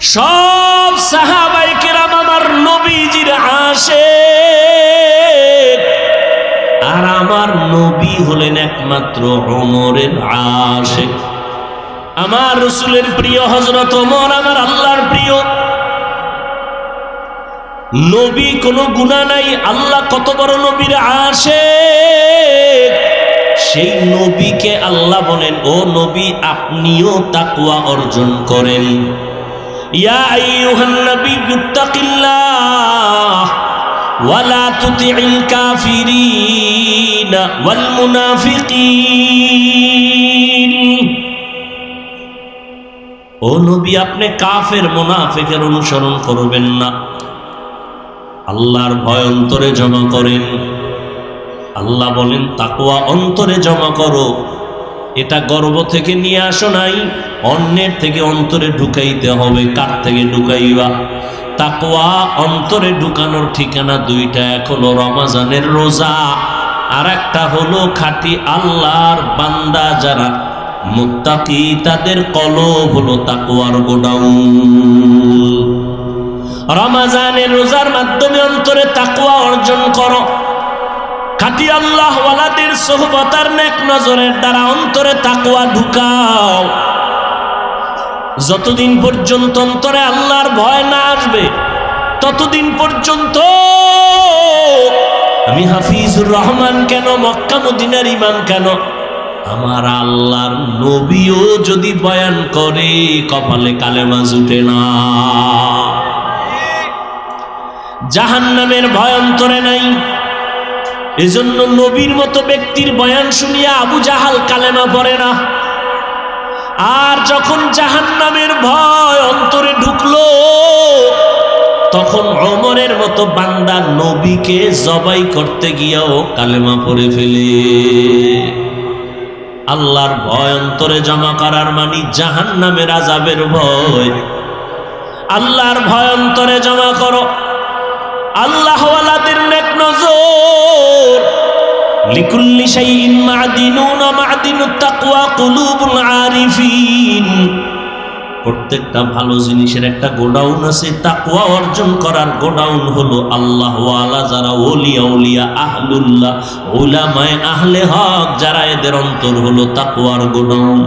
সব সাহাবায়ে কেরাম আমার নবীজির আশিক, আর আমার নবী হলেন একমাত্র ওমরের আশিক। আমার রাসূলের প্রিয় হযরত ওমর আমার আল্লাহর প্রিয় নবী, কোনো গুনাহ নাই, আল্লাহ কত বড় নবীর আশিক। সেই নবীকে আল্লাহ বলেন, ও নবী আপনিও তাকওয়া অর্জন করেন। ইয়া আইয়ুহান নাবিয়্যু তাকিল্লাহ ওয়া লা তুতি'ল কাফিরিনা ওয়াল মুনাফিকিন। ও নবী আপনি কাফের মুনাফিকের অনুসরণ করবেন না, আল্লাহর ভয় অন্তরে জমা করেন। আল্লাহ বলেন তাকওয়া অন্তরে জমা করো। এটা গর্ব থেকে নিয়ে আসো নাই, অন্যের থেকে অন্তরে ঢুকাইতে হবে। কার থেকে ঢুকাইবা? তাকওয়া অন্তরে ঢুকানোর ঠিকানা দুইটা, এক হলো রমজানের রোজা, আর একটা হলো খাঁটি আল্লাহর বান্দা যারা মুত্তাকি, তাদের কলব হলো তাকওয়ার গোডাউন। রমজানের রোজার মাধ্যমে অন্তরে তাকওয়া অর্জন করো। খাঁটি আল্লাহ ওয়ালাদের সোহবত আর নেক নজরের দ্বারা অন্তরে তাকওয়া ঢুকাও। যতদিন পর্যন্ত অন্তরে আল্লাহর ভয় না আসবে, ততদিন পর্যন্ত আমি হাফিজুর রহমান কেন, মক্কা মদিনার ইমাম কেন, আমার আল্লাহর নবীও যদি বয়ান করে কপালে কালেমা জুটে না। জাহান্নামের ভয় অন্তরে নাই, এজন্য নবীর মতো ব্যক্তির বয়ান শুনিয়া আবু জাহাল কালেমা পড়ে না। আর যখন জাহান্নামের ভয় অন্তরে ঢুকলো, তখন ওমরের মতো বান্দা নবীকে জবাই করতে গিয়েও কালেমা পড়ে ফেলে। আল্লাহর ভয় অন্তরে জমা করার মানে জাহান্নামের আযাবের ভয়। আল্লাহর ভয় অন্তরে জমা করো। আল্লাহ ওয়ালাদের নেক নজর। লিকুল্লি শাইইন মা'দিনুন ওয়া মা'দিনুত তাকওয়া কুলুবুল আরিফিন। প্রত্যেকটা ভালো জিনিসের একটা গোডাউন আছে, তাকওয়া অর্জন করার গোডাউন হলো আল্লাহ ওয়ালা যারা ওলিয়া উলিয়া আহলুল্লাহ, উলামায়ে আহলে হক যারা, এদের অন্তর হলো তাকওয়ার গোডাউন।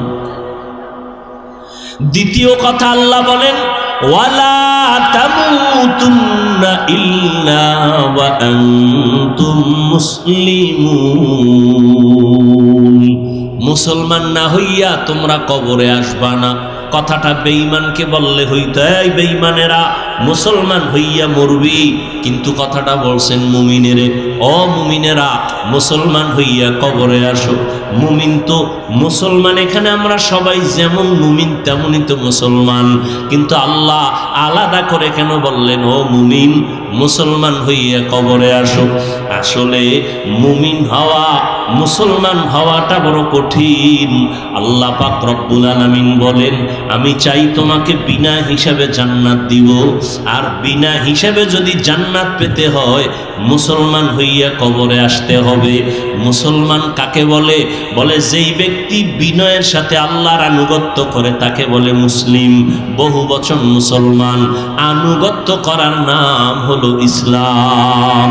দ্বিতীয় কথা আল্লাহ বলেন ওয়ালা তামুতুন্না ইল্লা ওয়া আনতুম মুসলিমুন। মুসলমান না হইয়া তোমরা কবরে আসবা না। কথাটা বেঈমানকে বললে হইতো, এই বেঈমানেরা মুসলমান হইয়া মরবি, কিন্তু কথাটা বলছেন মুমিনেরে, ও মুমিনেরা মুসলমান হইয়া কবরে আসো। মুমিন তো মুসলমান, এখানে আমরা সবাই যেমন মুমিন তেমনই তো মুসলমান, কিন্তু আল্লাহ আলাদা করে কেন বললেন ও মুমিন মুসলমান হইয়া কবরে আসো? আসলে মুমিন হওয়া, মুসলমান হওয়াটা বড় কঠিন। আল্লাহ পাক রব্বুল আলামিন বলেন আমি চাই তোমাকে বিনা হিসাবে জান্নাত দিব, আর বিনা হিসাবে যদি জান্নাত পেতে হয় মুসলমান হইয়া কবরে আসতে হবে। মুসলমান কাকে বলে? বলে যেই ব্যক্তি বিনয়ের সাথে আল্লাহর আনুগত্য করে তাকে বলে মুসলিম। বহু বচন মুসলমান, আনুগত্য করার নাম হলো ইসলাম।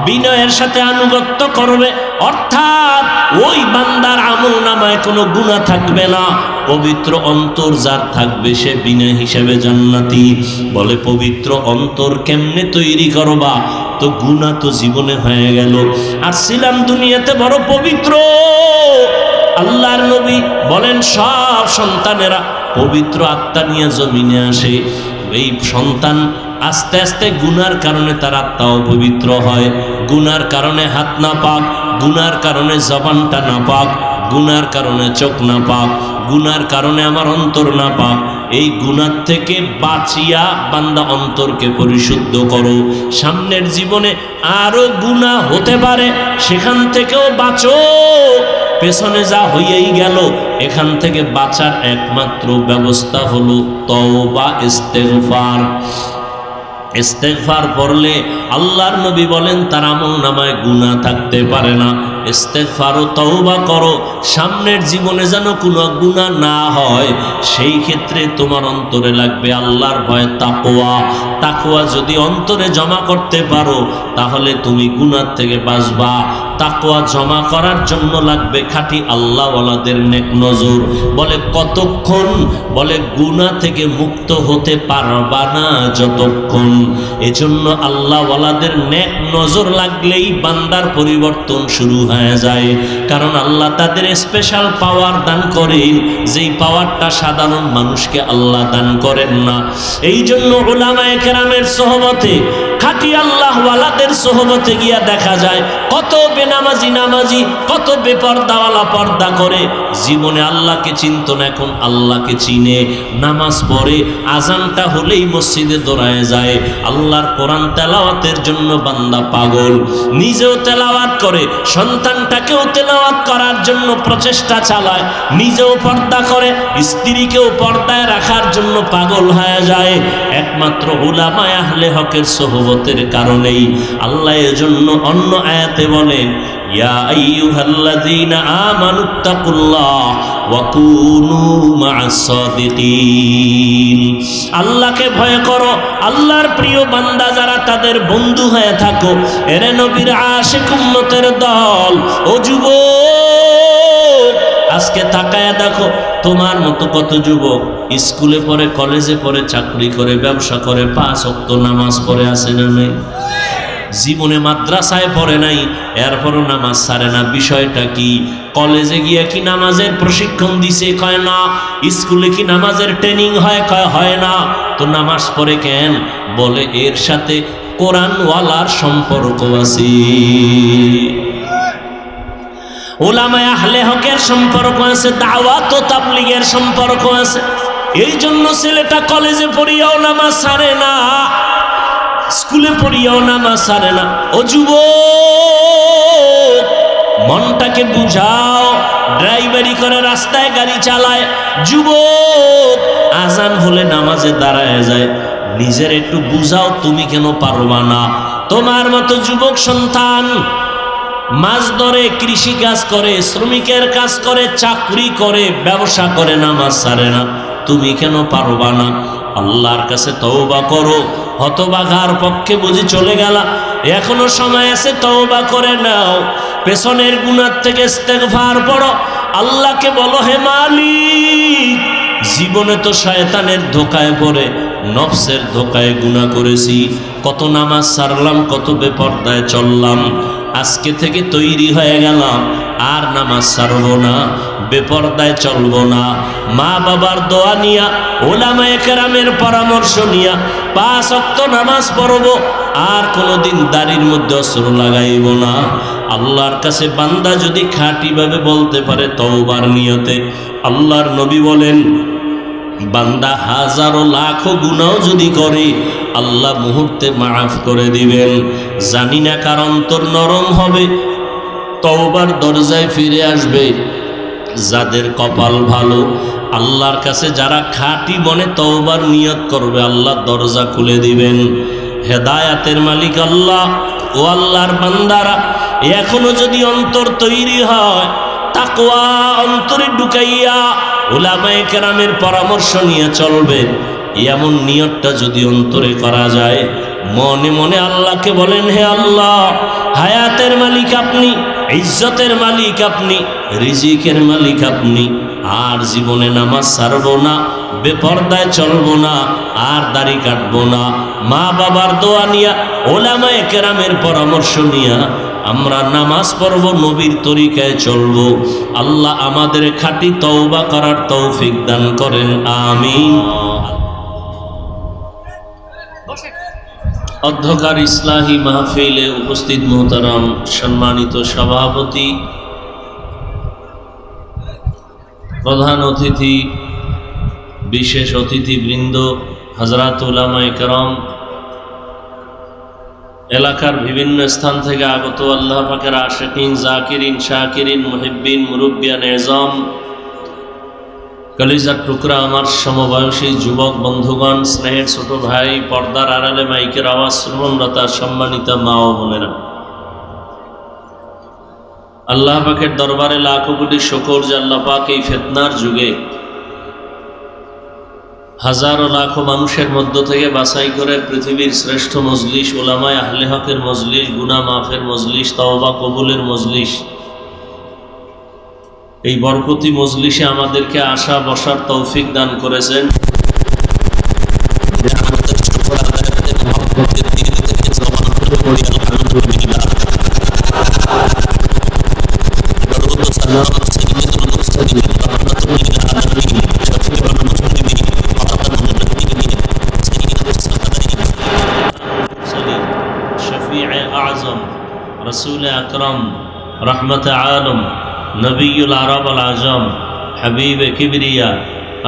বিনয়ের সাথে আনুগত্য করবে অর্থাৎ ওই বান্দার আমল নামায় কোনো গুনাহ থাকবে না। পবিত্র অন্তর যার থাকবে সে বিনা হিসাবে জান্নাতি। বলে পবিত্র অন্তর কেমনে তৈরি করবা? তো গুনাহ তো জীবনে হয়ে গেল, আর ছিলাম দুনিয়াতে বড় পবিত্র। আল্লাহর নবী বলেন সব সন্তানেরা পবিত্র আত্মা নিয়ে জমিনে আসে। এই সন্তান আস্তে আস্তে গুনার কারণে তার আত্মাও পবিত্র হয়। গুনার কারণে হাত না পাক, গুনার কারণে জবানটা না পাক, গুনার কারণে চোখ না পাক, গুনার কারণে আমার অন্তর না পাক। এই গুনার থেকে বাঁচিয়া বান্দা অন্তরকে পরিশুদ্ধ করো। সামনের জীবনে আরো গুনাহ হতে পারে, সেখান থেকেও বাঁচো। পেছনে যা হইয়াই গেল, এখান থেকে বাঁচার একমাত্র ব্যবস্থা হলো তওবা, ইস্তেগফার। ইস্তেগফার পড়লে আল্লাহর নবী বলেন তার আমল নামায় গুনাহ থাকতে পারে না। ইস্তেগফার ও তওবা করো, সামনের জীবনে যেন কোনো গুনাহ না হয়। সেই ক্ষেত্রে তোমার অন্তরে লাগবে আল্লাহর ভয়, তাকওয়া। তাকওয়া যদি অন্তরে জমা করতে পারো তাহলে তুমি গুনাহ থেকে বাঁচবা। তাকওয়া জমা করার জন্য লাগবে খাঁটি আল্লাহওয়ালাদের নেক নজর। বলে কতক্ষণ? বলে গুনাহ থেকে মুক্ত হতে পারবা না যতক্ষণ। এজন্য আল্লাহওয়ালাদের নেক নজর লাগলেই বান্দার পরিবর্তন শুরু হয়ে যায়। কারণ আল্লাহ তাদের স্পেশাল পাওয়ার দান করেন, যেই পাওয়ারটা সাধারণ মানুষকে আল্লাহ দান করেন না। এই জন্য উলামায়ে কেরামের সোহবতে, খাঁটি আল্লাহওয়ালাদের সোহবতে গিয়া দেখা যায় কত বেনামাজি নামাজি, কত বেপর্দাওয়ালা পর্দা করে, জীবনে আল্লাহকে চিনত না, এখন আল্লাহকে চিনে, নামাজ পড়ে, আজানটা হলেই মসজিদে দৌড়ায় যায়। আল্লাহর কোরআন তেলাওয়াতের জন্য বান্দা পাগল, নিজেও তেলাওয়াত করে, সন্তানটাকেও তেলাওয়াত করার জন্য প্রচেষ্টা চালায়, নিজেও পর্দা করে, স্ত্রীকেও পর্দায় রাখার জন্য পাগল হয়ে যায়, একমাত্র উলামায়ে আহলে হকের সোহবতের কারণেই। আল্লাহ এজন্য অন্য আয়াতে বলেন, ইয়া আইয়ুহাল্লাযীনা আমানুত্তাকুল্লাহ ওয়া কুনু মা'আস সাদিকিন। আল্লাহকে ভয় করো, আল্লাহর প্রিয় বান্দা যারা তাদের বন্ধু হয়ে থাকো। এরে নবীর আশিক উম্মতের দল, ও যুবক, আজকে তাকায়া দেখো তোমার মতো কত যুবক স্কুলে পড়ে, কলেজে পড়ে, চাকরি করে, ব্যবসা করে, 5 ওয়াক্ত নামাজ পড়ে, আছে না নেই? জীবনে মাদ্রাসায় পড়ে নাই, এরপরও নামাজ ছাড়ে না। বিষয়টা কি? কলেজে গিয়ে কি নামাজের প্রশিক্ষণ দিছে? কয় না। স্কুলে কি নামাজের ট্রেনিং হয়? কয় হয় না। তো নামাজ পড়ে কেন? বলে এর সাথে কোরআনওয়ালার সম্পর্ক আছে, উলামায়ে আহলে হকের সম্পর্ক আছে, দাওয়াত ও তাবলীগের সম্পর্ক আছে। এই জন্য ছেলেটা কলেজে পড়িয়াও নামাজ ছাড়ে না, স্কুলে পড়িয়াও নামাজ ছাড়ে না। ও যুবক, মনটাকে বুঝাও। ড্রাইভারি করে, রাস্তায় গাড়ি চালায় যুবক, আজান হলে নামাজে দাঁড়ায় যায়। নিজের একটু বুঝাও, তুমি কেন পারবা না? তোমার মতো যুবক সন্তান মাছ ধরে, কৃষি কাজ করে, শ্রমিকের কাজ করে, চাকরি করে, ব্যবসা করে, নামাজ ছাড়ে না, তুমি কেন পারবা না? আল্লাহর কাছে তওবা করো। হতবাগার পক্ষে বুঝি চলে গেলা, এখনো সময় আছে, তওবা করে নাও। পেছনের গুনাহ থেকে ইস্তেগফার পড়ো, আল্লাহকে বলো, হে মালিক, জীবনে তো শয়তানের ধোকায় পড়ে, নফসের ধোকায় গুনাহ করেছি, কত নামাজ ছাড়লাম, কত বেপরদায় চললাম, আজকে থেকে তৈরি হয়ে গেলাম, আর নামাজ ছাড়বো না, বেপরদায় চলবো না। মা বাবার দোয়া নিয়া, উলামায়ে কেরামের পরামর্শ নিয়া 5 ওয়াক্ত নামাজ পড়বো, আর কোনোদিন দাড়ির মধ্যে অস্ত্র লাগাইব না। আল্লাহর কাছে বান্দা যদি খাঁটিভাবে বলতে পারে তওবার নিয়তে, আল্লাহর নবী বলেন, বান্দা হাজারো লাখো গুনাহ যদি করে আল্লাহ মুহূর্তে মাফ করে দিবেন। জানি না কার অন্তর নরম হবে, তওবার দরজায় ফিরে আসবে। যাদের কপাল ভালো, আল্লাহর কাছে যারা খাঁটি মনে তওবার নিয়ত করবে, আল্লাহ দরজা খুলে দিবেন। হেদায়াতের মালিক আল্লাহ। ও আল্লাহর বান্দারা, এখনো যদি অন্তর তৈরি হয়, তাকওয়া অন্তরে ঢুকাইয়া উলামায়ে কেরামের পরামর্শ নিয়ে চলবে, এমন নিয়তটা যদি অন্তরে করা যায়, মনে মনে আল্লাহকে বলেন, হে আল্লাহ, হায়াতের মালিক আপনি, ইজ্জতের মালিক আপনি, রিজিকের মালিক আপনি, আর জীবনে নামাজ ছাড়বো না, বেপরদায় চলবো না, আর দাড়ি কাটবো না। মা বাবার দোয়া নিয়া, উলামায়ে কেরামের পরামর্শ নিয়া আমরা নামাজ পড়ব, নবীর তরিকায় চলব। আল্লাহ আমাদের খাঁটি তওবা করার তৌফিক দান করেন, আমিন। অধ্যকার ইসলাহি মাহফিলে উপস্থিত মোহতারাম সম্মানিত সভাপতি, প্রধান অতিথি, বিশেষ অতিথিবৃন্দ, হযরত উলামায়ে কেরাম, এলাকার বিভিন্ন স্থান থেকে আগত আল্লাহ পাকের আশিকিন, জাকিরিন, শাকিরিন, মুহিব্বিন, মুরব্বিয়ান এজাম, কলিজার টুকরা আমার সমবয়সী যুবক বন্ধুগণ, স্নেহের ছোট ভাই, পর্দার আড়ালে মাইকের আওয়াজ শ্রবণরতা সম্মানিত মা ও বোনেরা, আল্লাহ পাকের দরবারে লাখো কোটি শুকর যে আল্লাহ পাক এই ফিতনার যুগে হাজারো লাখো মানুষের মধ্য থেকে বাছাই করে পৃথিবীর শ্রেষ্ঠ মজলিস উলামায়ে আহলে হকের মজলিস, গুনাহ মাফের মজলিস, তওবা কবুলের মজলিস, এই বরকতি মজলিসে আমাদেরকে আসা বসার তৌফিক দান করেছেন। रसूल अकरम रहमत आलम नबीउल अरब अल आजम हबीब किबरिया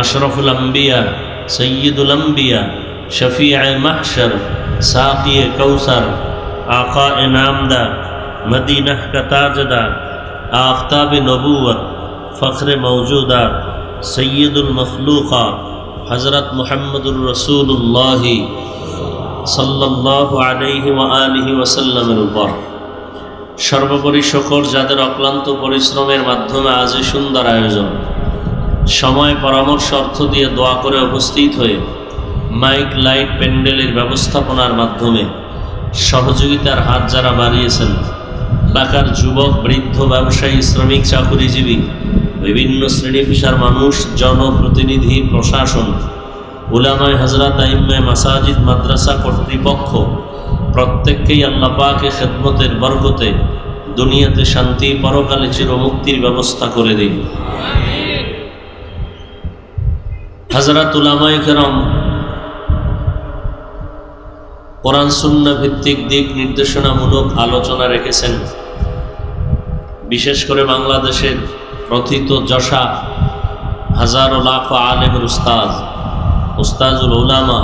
अशरफुल अंबिया सय्यदुल अंबिया शफीअ महशर साक़ी कौसर आका नामदार मदीना का ताजदार आफ्ताब नबूवत फ़ख्र मौजूदा सय्यदुल मखलूक़ा हज़रत मुहम्मदुर रसूलुल्लाह सल्लल्लाहु अलैहि व आलिहि वसल्लमेर ऊपर সর্বোপরি শুকর যাদের অক্লান্ত পরিশ্রমের মাধ্যমে আজ এই সুন্দর আয়োজন, সময় পরামর্শ অর্থ দিয়ে দোয়া করে উপস্থিত হয়ে মাইক লাইট প্যান্ডেলের ব্যবস্থাপনার মাধ্যমে সহযোগিতার হাত যারা বাড়িয়েছেন, এলাকার যুবক বৃদ্ধ ব্যবসায়ী শ্রমিক চাকুরিজীবী বিভিন্ন শ্রেণী পেশার মানুষ, জনপ্রতিনিধি, প্রশাসন, উলামায়ে হযরত আইম্মায়ে মাসাজিদ মাদ্রাসা কর্তৃপক্ষ প্রত্যেককেই আল্লাহ পাকের খেদমতের বরকতে দুনিয়াতে শান্তি, পরকালে চিরমুক্তির ব্যবস্থা করে দিন। হযরত উলামায়ে কেরাম কোরআন সুন্নাহ ভিত্তিক দিক নির্দেশনামূলক আলোচনা রেখেছেন। বিশেষ করে বাংলাদেশের প্রথিত যশা হাজারো লাখো আলেমের উস্তাজুল উলামা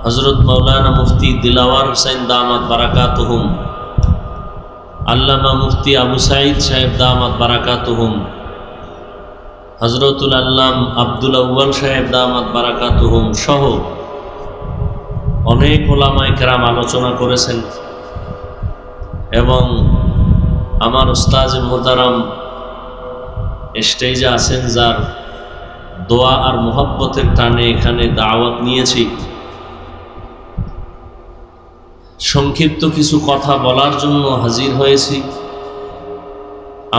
হযরত মাওলানা মুফতি দিলাওয়ার হুসাইন দামাত বারাকাতুহুম, আল্লামা মুফতি আবু সাঈদ সাহেব দামাত বারাকাতুহুম, হযরতুল আল্লাম আব্দুল আউয়াল সাহেব দামাত বারাকাতুহুম সহ অনেক উলামায়ে কেরাম আলোচনা করেছেন। এবং আমার উস্তাজ মুহতারাম স্টেজে আছেন, যার দোয়া আর মোহাব্বতের টানে এখানে দাওয়াত নিয়েছি। সংক্ষিপ্ত কিছু কথা বলার জন্য হাজির হয়েছি।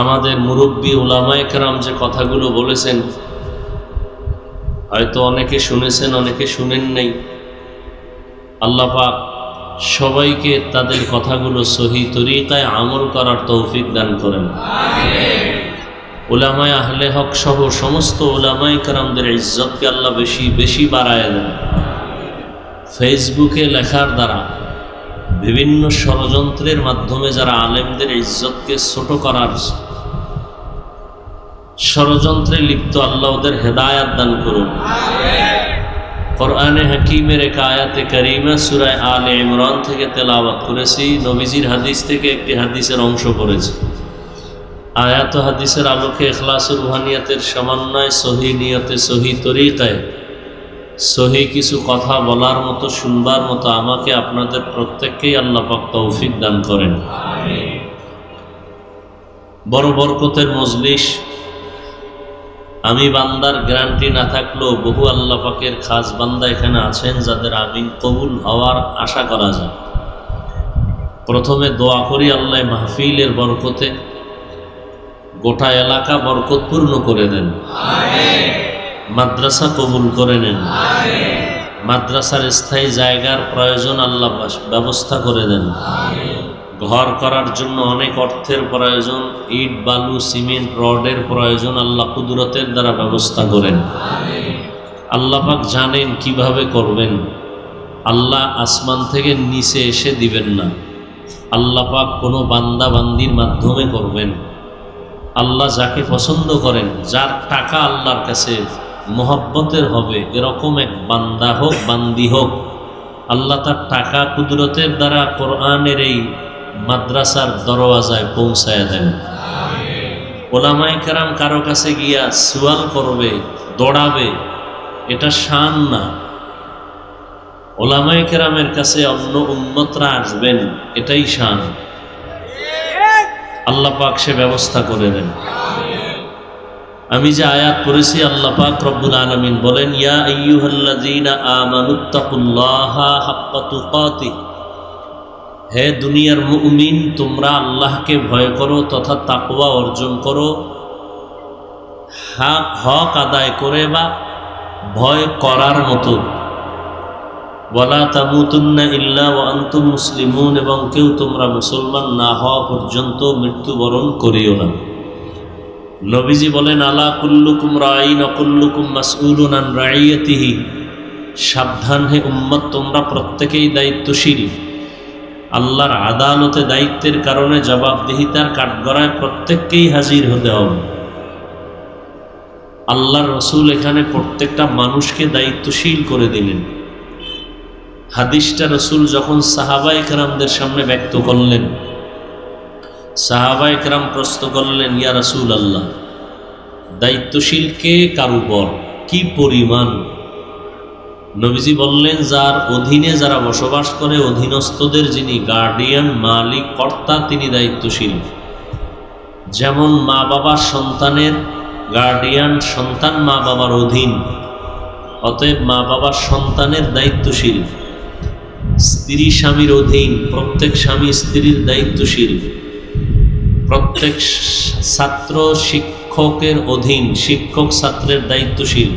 আমাদের মুরব্বী উলামায়ে কেরাম যে কথাগুলো বলেছেন, হয়তো অনেকে শুনেছেন, অনেকে শুনেন নাই। আল্লাহ পাক সবাইকে তাদের কথাগুলো সহি তরিকায় আমল করার তৌফিক দান করেন। উলামায়ে আহলে হক সহ সমস্ত উলামায়ে কেরামদের ইজ্জতকে আল্লাহ বেশি বেশি বাড়ায় দেন। ফেসবুকে লেখার দ্বারা বিভিন্ন ষড়যন্ত্রের মাধ্যমে যারা আলেমদের ইজ্জতকে ছোট করার ষড়যন্ত্রে লিপ্ত, আল্লাহ ওদের হেদায়াত দান করুন। কোরআনে হাকিমের এক আয়াতে কারিমা সূরা আলে ইমরান থেকে তেলাওয়াত করেছি। নবীজির হাদিস থেকে একটি হাদিসের অংশ পড়েছি। আয়াত ও হাদিসের আলোকে ইখলাস ও রুহানিয়াতের সমন্বয়, সহি নিয়তে, সহি তরিকায় সহি কিছু কথা বলার মতো, শুনবার মতো আমাকে আপনাদের প্রত্যেককেই আল্লাহ পাক তৌফিক দান করেন। বড় বরকতের মজলিস। আমি বান্দার গ্যারান্টি না থাকলেও বহু আল্লাহ পাকের খাস বান্দা এখানে আছেন যাদের আমিন কবুল হওয়ার আশা করা যায়। প্রথমে দোয়া করি আল্লাহ মাহফিলের বরকতে গোটা এলাকা বরকতপূর্ণ করে দেন। মাদ্রাসা কবুল করে নেন। মাদ্রাসার স্থায়ী জায়গার প্রয়োজন আল্লাহ ব্যবস্থা করে দেন। ঘর করার জন্য অনেক অর্থের প্রয়োজন, ইট বালু সিমেন্ট রডের প্রয়োজন, আল্লাহ কুদরতের দ্বারা ব্যবস্থা করেন। আল্লাহ পাক জানেন কিভাবে করবেন। আল্লাহ আসমান থেকে নিচে এসে দিবেন না, আল্লাহ পাক কোনো বান্দা বান্দির মাধ্যমে করবেন। আল্লাহ যাকে পছন্দ করেন, যার টাকা আল্লাহর কাছে মহব্বতের হবে, এরকম এক বান্দা হোক বান্দি হোক, আল্লাহ তার টাকা কুদরতের দ্বারা কোরআনের এই মাদ্রাসার দরওয়াজায় পৌঁছায় দেন। ওলামায়ে কেরাম কারো কাছে গিয়া সুয়াল করবে, দৌড়াবে, এটা শান না। ওলামায়ে কেরামের কাছে অন্য উম্মতরা আসবেন, এটাই শান। আল্লাহ পাক সে ব্যবস্থা করে দেন। আমি যে আয়াত পড়েছি, আল্লাহ পাক রব্বুল আলামিন বলেন, ইয়া আইয়ুহাল্লাযীনা আমানুত্তাকুল্লাহা হাক্কা তুকাতিহ, হে দুনিয়ার মুমিন, তোমরা আল্লাহকে ভয় করো তথা তাকওয়া অর্জন করো, হক আদায় করে বা ভয় করার মতো। ওয়ালা তামুতুন্না ইল্লা ওয়া আনতুম মুসলিমুন, এবং কেউ তোমরা মুসলমান না হওয়া পর্যন্ত মৃত্যুবরণ করিও না। নবীজি বলেন, আলা কুল্লুকুম রাঈন ওয়া কুল্লুকুম মাসউলুন আন রাইয়াতিহি, সাবধান হে উম্মত, তোমরা প্রত্যেকেই দায়িত্বশীল। আল্লাহর আদালতে দায়িত্বের কারণে জবাবদিহিতার কাঠগড়ায় প্রত্যেককেই হাজির হতে হবে। আল্লাহর রাসূল এখানে প্রত্যেকটা মানুষকে দায়িত্বশীল করে দিলেন। হাদিসটা রাসূল যখন সাহাবায়ে কেরামদের সামনে ব্যক্ত করলেন, সাহাবায়ে কেরাম প্রশ্ন করলেন, ইয়া রাসূলুল্লাহ, দায়িত্বশীল কে কার উপর, কি পরিমাণ? নবীজি বললেন, যার অধীনে যারা বসবাস করে, অধীনস্থদের যিনি গার্ডিয়ান, মালিক, কর্তা, তিনি দায়িত্বশীল। যেমন মা বাবা সন্তানের গার্ডিয়ান, সন্তান মা বাবার অধীন, অতএব মা বাবা সন্তানের দায়িত্বশীল। স্ত্রী স্বামীর অধীন, প্রত্যেক স্বামী স্ত্রীর দায়িত্বশীল। প্রত্যেক ছাত্র শিক্ষকের অধীন, শিক্ষক ছাত্রের দায়িত্বশীল।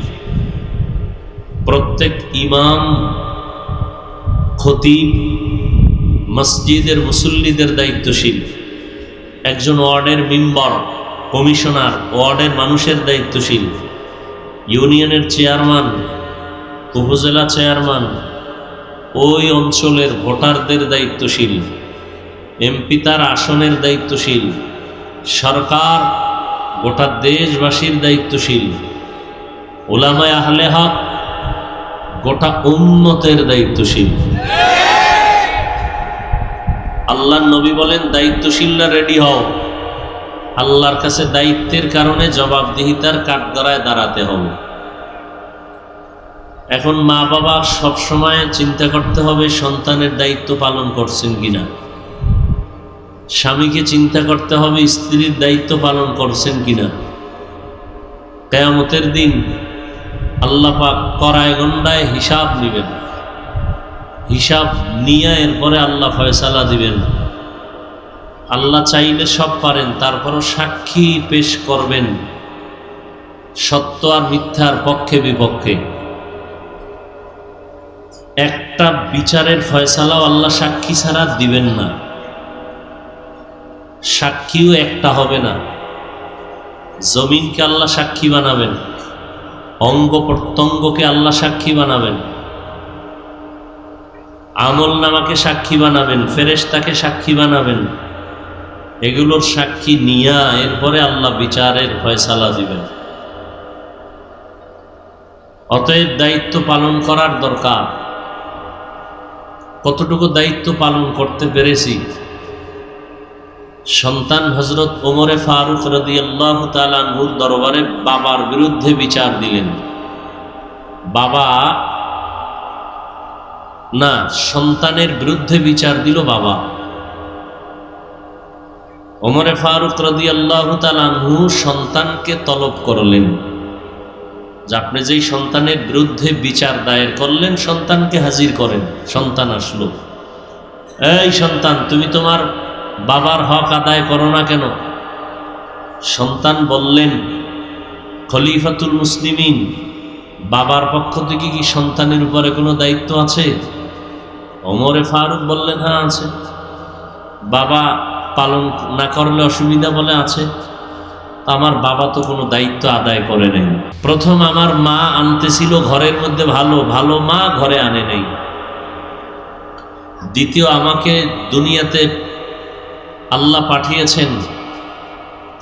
প্রত্যেক ইমাম, খতিব, মসজিদের মুসল্লিদের দায়িত্বশীল। একজন ওয়ার্ডের মেম্বার, কমিশনার, ওয়ার্ডের মানুষের দায়িত্বশীল। ইউনিয়নের চেয়ারম্যান, উপজেলা চেয়ারম্যান, ওই অঞ্চলের ভোটারদের দায়িত্বশীল। এমপি তার আসনের দায়িত্বশীল। সরকার গোটা দেশবাসীর দায়িত্বশীল। উলামায়ে আহলে হক গোটা উম্মতের দায়িত্বশীল। আল্লাহর নবী বলেন, দায়িত্বশীলরা রেডি হও, আল্লাহর কাছে দায়িত্বের কারণে জবাবদিহিতার কাঠগড়ায় দাঁড়াতে হবে। এখন মা বাবা সবসময় চিন্তা করতে হবে সন্তানের দায়িত্ব পালন করছেন কিনা। স্বামীকে চিন্তা করতে হবে স্ত্রীর দায়িত্ব পালন করছেন কিনা। কিয়ামতের দিন আল্লাহ পাক কড়ায় গণ্ডায় হিসাব নেবেন। হিসাব নিয়ে এরপরে আল্লাহ ফয়সালা দিবেন। আল্লাহ চাইলে সব পারেন, তারপরও সাক্ষী পেশ করবেন সত্য আর মিথ্যার পক্ষে বিপক্ষে। একটা বিচারের ফয়সালাও আল্লাহ সাক্ষী ছাড়া দিবেন না। সাক্ষীও একটা হবে না। জমিনকে আল্লাহ সাক্ষী বানাবেন, অঙ্গ প্রত্যঙ্গকে আল্লাহ সাক্ষী বানাবেন, আমল নামাকে সাক্ষী বানাবেন, ফেরেশতাকে সাক্ষী বানাবেন। এগুলোর সাক্ষী নিয়া এরপরে আল্লাহ বিচারের ফয়সালা দিবেন। অতএব দায়িত্ব পালন করার দরকার। কতটুকু দায়িত্ব পালন করতে পেরেছি? সন্তান হযরত ওমরে ফারুক রাদিয়াল্লাহু তাআলা আনহুর দরবারে বাবার বিরুদ্ধে বিচার দিলেন। বাবা না, সন্তানের বিরুদ্ধে বিচার দিল বাবা। ওমরে ফারুক রাদিয়াল্লাহু তাআলা আনহু সন্তানকে তলব করলেন যে আপনি যেই সন্তানের বিরুদ্ধে বিচার দায়ের করলেন, সন্তানকে হাজির করেন। সন্তান আসলো, এই সন্তান, তুমি তোমার বাবার হক আদায় করো না কেন? সন্তান বললেন, খলিফাতুল মুসলিমিন, বাবার পক্ষ থেকে কি সন্তানের উপরে কোনো দায়িত্ব আছে? ওমরে ফারুক বললেন, হ্যাঁ আছে। বাবা পালন না করলে অসুবিধা? বলে আছে। আমার বাবা তো কোনো দায়িত্ব আদায় করে নেই। প্রথম আমার মা আনতেছিল ঘরের মধ্যে, ভালো ভালো মা ঘরে আনে নেই। দ্বিতীয়, আমাকে দুনিয়াতে আল্লাহ পাঠিয়েছেন,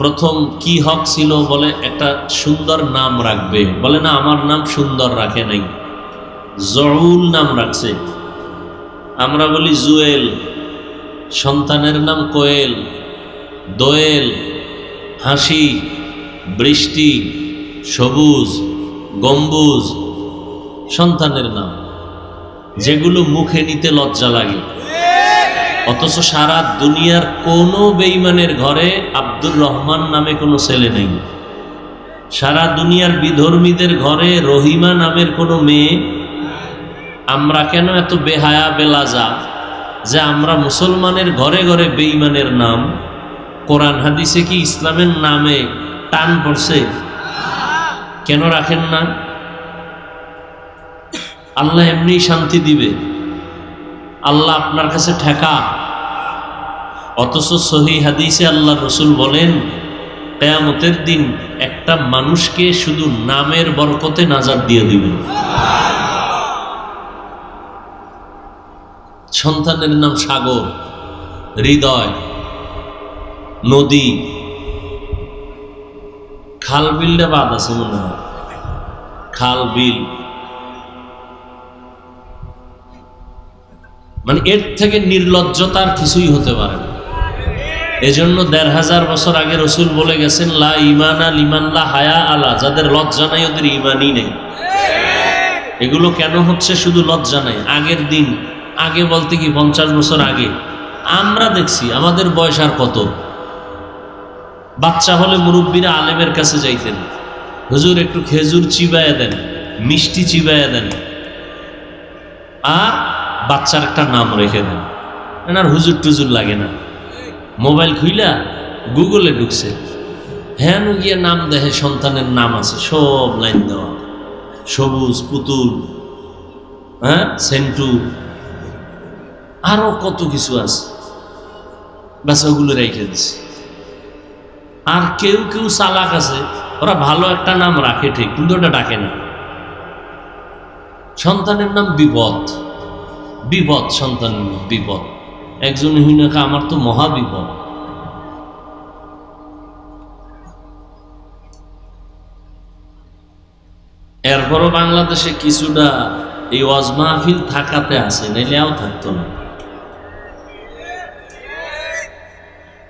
প্রথম কি হক ছিল? বলে একটা সুন্দর নাম রাখবে। বলে না, আমার নাম সুন্দর রাখে নাই, জউল নাম রাখছে। আমরা বলি জুয়েল, সন্তানের নাম কোয়েল, দোয়েল, হাসি, বৃষ্টি, সবুজ, গম্বুজ, সন্তানের নাম, যেগুলো মুখে নিতে লজ্জা লাগে। অথচ সারা দুনিয়ার কোনো বেঈমানের ঘরে আব্দুর রহমান নামে কোনো ছেলে নেই। সারা দুনিয়ার বিধর্মীদের ঘরে রহিমা নামের কোনো মেয়ে। আমরা কেন এত বেহায়া বেলাজা যে আমরা মুসলমানের ঘরে ঘরে বেঈমানের নাম? কোরআন হাদিসে কি ইসলামের নামে টান পড়ছে? কেন রাখেন না? আল্লাহ এমনি শান্তি দিবে, আল্লাহ আপনার কাছে ঠেকা। অথচ সহিহ হাদিসে আল্লাহ রসুল বলেন, কিয়ামতের দিন একটা মানুষকে শুধু নামের বরকতে নাজাত দিয়ে দিবেন। সন্তানের নাম সাগর, হৃদয়, নদী, খাল বিলটা বাদ আছে মনে হয়, খাল বিল, মানে এর থেকে নির্লজ্জতার কিছুই হতে পারে না। এজন্য ১৫০০ বছর আগে রসুল বলে গেছেন, লা ইমানা লিমান লা হায়া আলা, যাদের লজ্জা নাই ওদের ইমানই নেই। এগুলো কেন হচ্ছে? শুধু লজ্জা নাই। আগের দিন, আগে বলতে কি ৫০ বছর আগে আমরা দেখছি, আমাদের বয়স আর কত, বাচ্চা হলে মুরব্বীরা আলেমের কাছে যাইতেন, হুজুর একটু খেজুর চিবাইয়া দেন, মিষ্টি চিবাইয়া দেন, আর বাচ্চার একটা নাম রেখে দেন। আর হুজুর টুজুর লাগে না, মোবাইল খুইলা গুগলে ঢুকছে, হ্যাঁ গিয়ে নাম দেখে সন্তানের নাম আছে, সব লাইন দেওয়া, সবুজ, পুতুল, হ্যাঁ সেন্টু, আরো কত কিছু আছে, ব্যাস ওগুলো রেখে দিছে। আর কেউ কেউ চালাক আছে, ওরা ভালো একটা নাম রাখে ঠিক, কিন্তু ওটা ডাকে না। সন্তানের নাম বিপদ, বিপদ, সন্তানের নাম বিপদ। একজন হইনাকা আমার তো মহা বিপদ। এরপরও বাংলাদেশে কিছুটা এই ওয়াজ মাহফিল থাকাতে আছে, নাইলেও থাকতো না।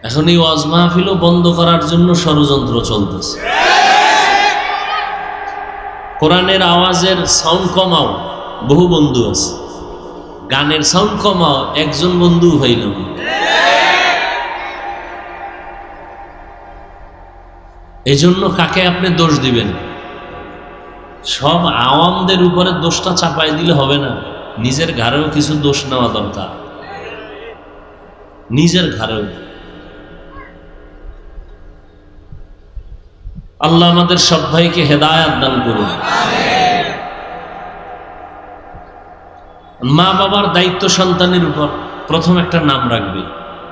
এখন এই ওয়াজ মাহফিলও বন্ধ করার জন্য ষড়যন্ত্র চলতেছে। কোরআনের আওয়াজের সাউন্ড কমাও, বহু বন্ধু আছে। গানের সাউন্ড কমাও, একজন বন্ধু হইল। এজন্য কাকে আপনি দোষ দিবেন? সব আওয়ামদের উপরে দোষটা চাপাই দিলে হবে না, নিজের ঘাড়েও কিছু দোষ নেওয়া দরকার, নিজের ঘাড়েও। আল্লাহ আমাদের সব ভাইকে হেদায়েত দান করুন। মা বাবার দায়িত্ব সন্তানের উপর। প্রথম একটা নাম রাখবে।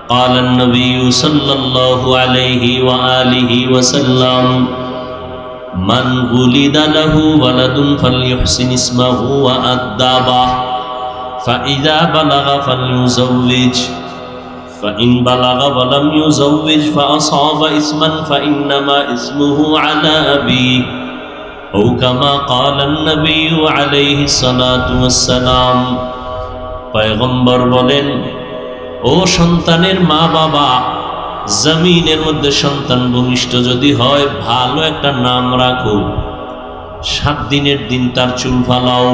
قال النبي صلى الله عليه وآله وسلم من ولد له ولد فليحسن اسمه وأدبه فإذا بلغ فليزوج فإن بلغ ولم يزوج فأصاب اسما فإنما اسمه على أبيه أو كما قال النبي عليه الصلاة والسلام। পয়গম্বর বলেন, ও সন্তানের মা বাবা, জমিনের মধ্যে সন্তান ভূমিষ্ঠ যদি হয়, ভালো একটা নাম রাখো। 7 দিনের দিন তার চুল ফালাও।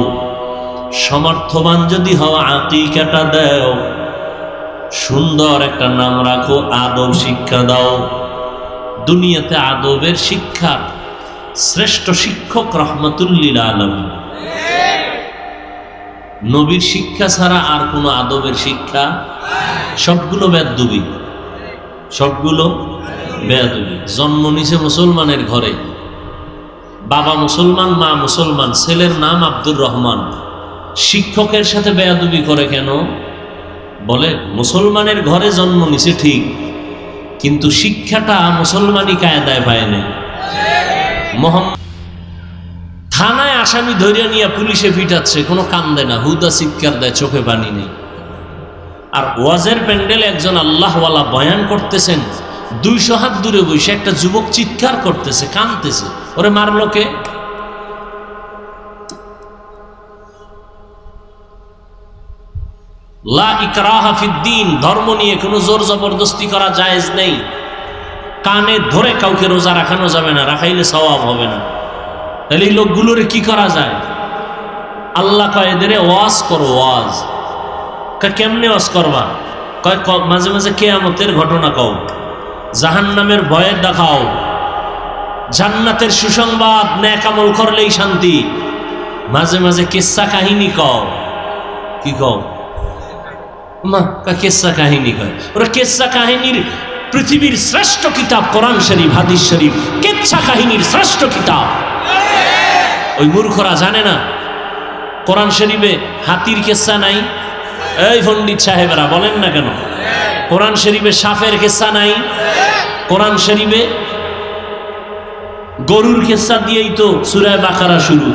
সমর্থবান যদি হও, আকিকাটা দাও। সুন্দর একটা নাম রাখো, আদব শিক্ষা দাও। দুনিয়াতে আদবের শিক্ষা শ্রেষ্ঠ শিক্ষক রহমাতুল লিল আলামিন। নবীর শিক্ষা ছাড়া আর কোনো আদবের শিক্ষা, সবগুলো বেয়াদবি, সবগুলো বেয়াদবি। জন্ম নিছে মুসলমানের ঘরে, বাবা মুসলমান, মা মুসলমান, ছেলের নাম আব্দুর রহমান। শিক্ষকের সাথে বেয়াদবি করে কেন? বলে মুসলমানের ঘরে জন্ম নিছে ঠিক, কিন্তু শিক্ষাটা মুসলমানি কায়দায় পায় না। থানায় আসামি ধরে নিয়ে পুলিশে পিটাচ্ছে, কোনো কাম দেয় না, হুদা চিৎকার দেয়, চোখে পানি নেই। আর ওয়াজের প্যান্ডেলে একজন আল্লাহওয়ালা বয়ান করতেছেন, 200 হাত দূরে বসে একটা যুবক চিৎকার করতেছে, কাঁদতেছে, ওরে মারলো কে? লা ইকরাহা ফিদ্দীন, ধর্ম নিয়ে কোনো জোর জবরদস্তি করা জায়েজ নেই। কানে ধরে কাউকে রোজা রাখানো যাবে না, রাখাইলে সওয়াব হবে না। তাহলে এই লোকগুলোরে কি করা যায়? আল্লাহ কয় এদের ওয়াজ করো। ওয়াজ কেমনে ওয়াজ করবা? কয় মাঝে মাঝে কিয়ামতের ঘটনা কও, জাহান্নামের ভয়ের দেখাও, জান্নাতের সুসংবাদ, নেক আমল করলেই শান্তি। মাঝে মাঝে কিস্সা কাহিনী কও। কি কও? মা কিস্সা কাহিনী কয়। ওরা কিস্সা কাহিনীর পৃথিবীর শ্রেষ্ঠ কিতাব কোরআন শরীফ, হাদিস শরীফ কিচ্ছা কাহিনীর শ্রেষ্ঠ কিতাব। ওই মূর্খরা জানে না কোরআন শরীফে হাতির কিস্সা নাই। এই পণ্ডিত সাহেবেরা বলেন না কেন? কোরআন শরীফে সাপের কিস্সা নাই। কোরআন শরীফে গরুর কিস্সা দিয়েই তো সূরা বাকারা শুরু।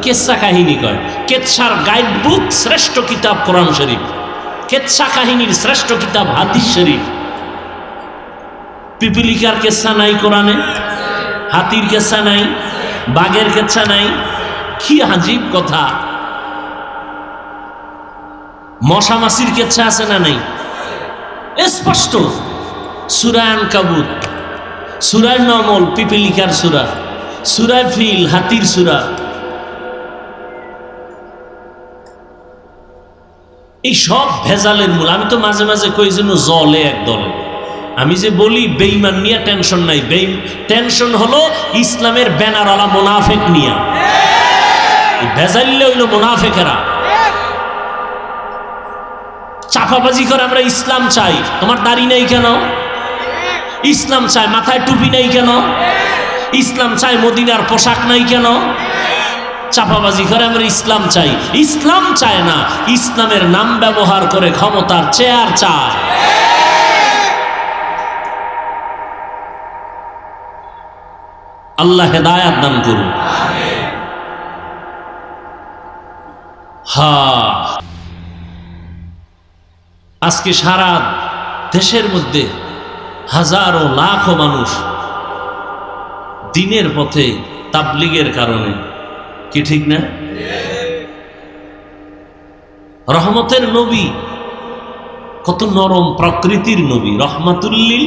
কিস্সা কাহিনী কয়। কিচ্ছার গাইড বুক শ্রেষ্ঠ কিতাব কোরআন শরীফ, কিচ্ছা কাহিনীর শ্রেষ্ঠ কিতাব হাদিস শরীফ। পিপিলিকার কিস্সা নাই কোরআনে, হাতির কিস্সা নাই, বাঘের কিস্সা নাই। কি আজীব কথা! মশা মাছির কিচ্ছা আছে না নাই? স্পষ্ট। সূরা আনকাবুত, সূরা নমল পিপিলিকার সূরা, সূরা ফিল হাতির সূরা। এই সব ভেজালের মূল। আমি তো মাঝে মাঝে কই যেন জলে এক দলে। আমি যে বলি বেঈমান নিয়ে টেনশন নাই, টেনশন হলো ইসলামের ব্যানারওয়ালা মুনাফিক নিয়া। ভেজাইলে হইল মুনাফিকেরা। চাপাবাজি করে আমরা ইসলাম চাই। তোমার দাড়ি নাই কেন? ইসলাম চাই। মাথায় টুপি নাই কেন? ইসলাম চাই। মদিনার পোশাক নাই কেন? চাপাবাজি করে আমরা ইসলাম চাই। ইসলাম চায় না, ইসলামের নাম ব্যবহার করে ক্ষমতার চেয়ার চায়। আল্লাহ হেদায়াত দান করুন। আজকে সারা দেশের মধ্যে হাজারো লাখো মানুষ দিনের পথে তাবলীগের কারণে। কি ঠিক না? রহমতের নবী, কত নরম প্রকৃতির নবী, রহমাতুল্লিল।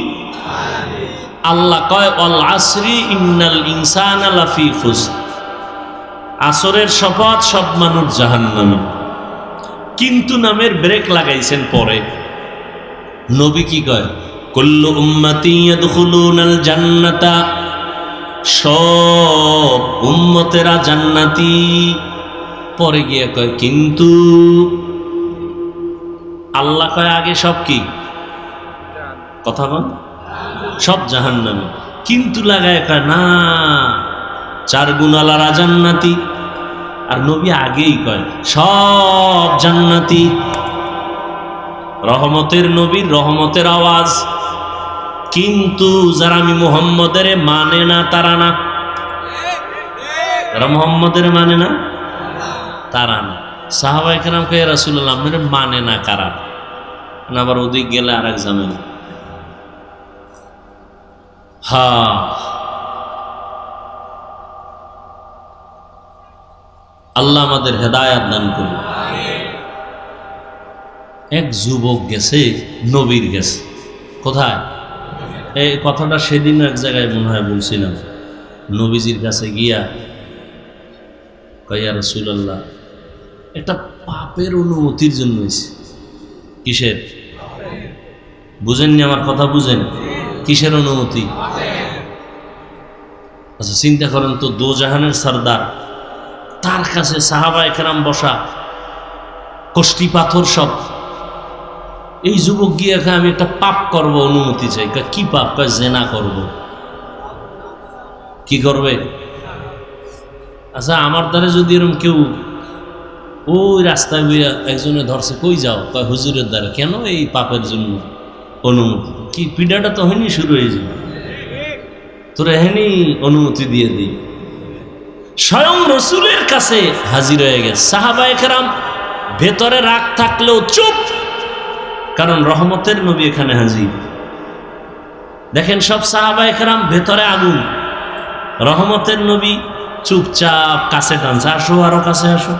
আল্লাহ কয় ওয়াল আসরি ইন্নাল ইনসানা লাফি খুসর। আসরের শপথ, সব মানুষ জাহান্নামে। কিন্তু নামের ব্রেক লাগাইছেন পরে। নবী কি কয়? কুল্লু উম্মতি ইয়াদখুলুনাল জান্নাতা, সব উম্মতেরা জান্নাতি। পরে গিয়ে কয় কিন্তু আল্লাহ কয় আগে সব কি কথা বল, সব জাহান্নামী। কিন্তু লাগায় কয় না, 4 গুণালারা জান্নাতি। আর নবী আগেই কয় সব জান্নাতি। রহমতের নবীর রহমতের আওয়াজ। কিন্তু যারা আমি মুহাম্মদের মানে না তারা না, যারা মুহাম্মদের মানে না তারা না। সাহাবায়ে কেরাম কয় রাসূলুল্লাহ আপনারা মানে না কারা? আবার ওদিক গেলে আর এক ঝামেলা। আল্লাহ আমাদের হেদায়াত দান করুন। এক যুবক গেছে নবীর গেছে। কোথায়? এই কথাটা সেদিন এক জায়গায় মনে হয় বলছিলাম। নবীজির কাছে গিয়া কয় ইয়া রাসূলুল্লাহ একটা পাপের অনুমতির জন্য হয়েছে। কিসের? বুঝেননি আমার কথা? বুঝেন কিসের অনুমতি? আচ্ছা চিন্তা করেন তো, দোজাহানের সরদার, তার কাছে সাহাবায়ে কেরাম বসা, কষ্টি পাথর সব। এই যুবক গিয়ে আমি একটা পাপ করব, অনুমতি চাই। কি পাপ? কয় জেনা করব। কি করবে? আচ্ছা আমার দ্বারা যদি এরকম কেউ ওই রাস্তায় একজনে ধরছে, কই যাও? কয় হুজুরের দ্বারা। কেন? এই পাপের জন্য অনুমতি। কি পিডাটা তো হয়নি শুরু হয়ে যাবে, তোরা এখানে অনুমতি দিয়ে দিই। স্বয়ং রসুলের কাছে হাজির হয়ে গেছে। সাহাবায়ে কেরাম ভেতরে রাগ থাকলেও চুপ, কারণ রহমতের নবী এখানে হাজির। দেখেন সব সাহাবায়ে কেরাম ভেতরে আগুন, রহমতের নবী চুপচাপ কাছে টানছে, আসো আরো কাছে আসো।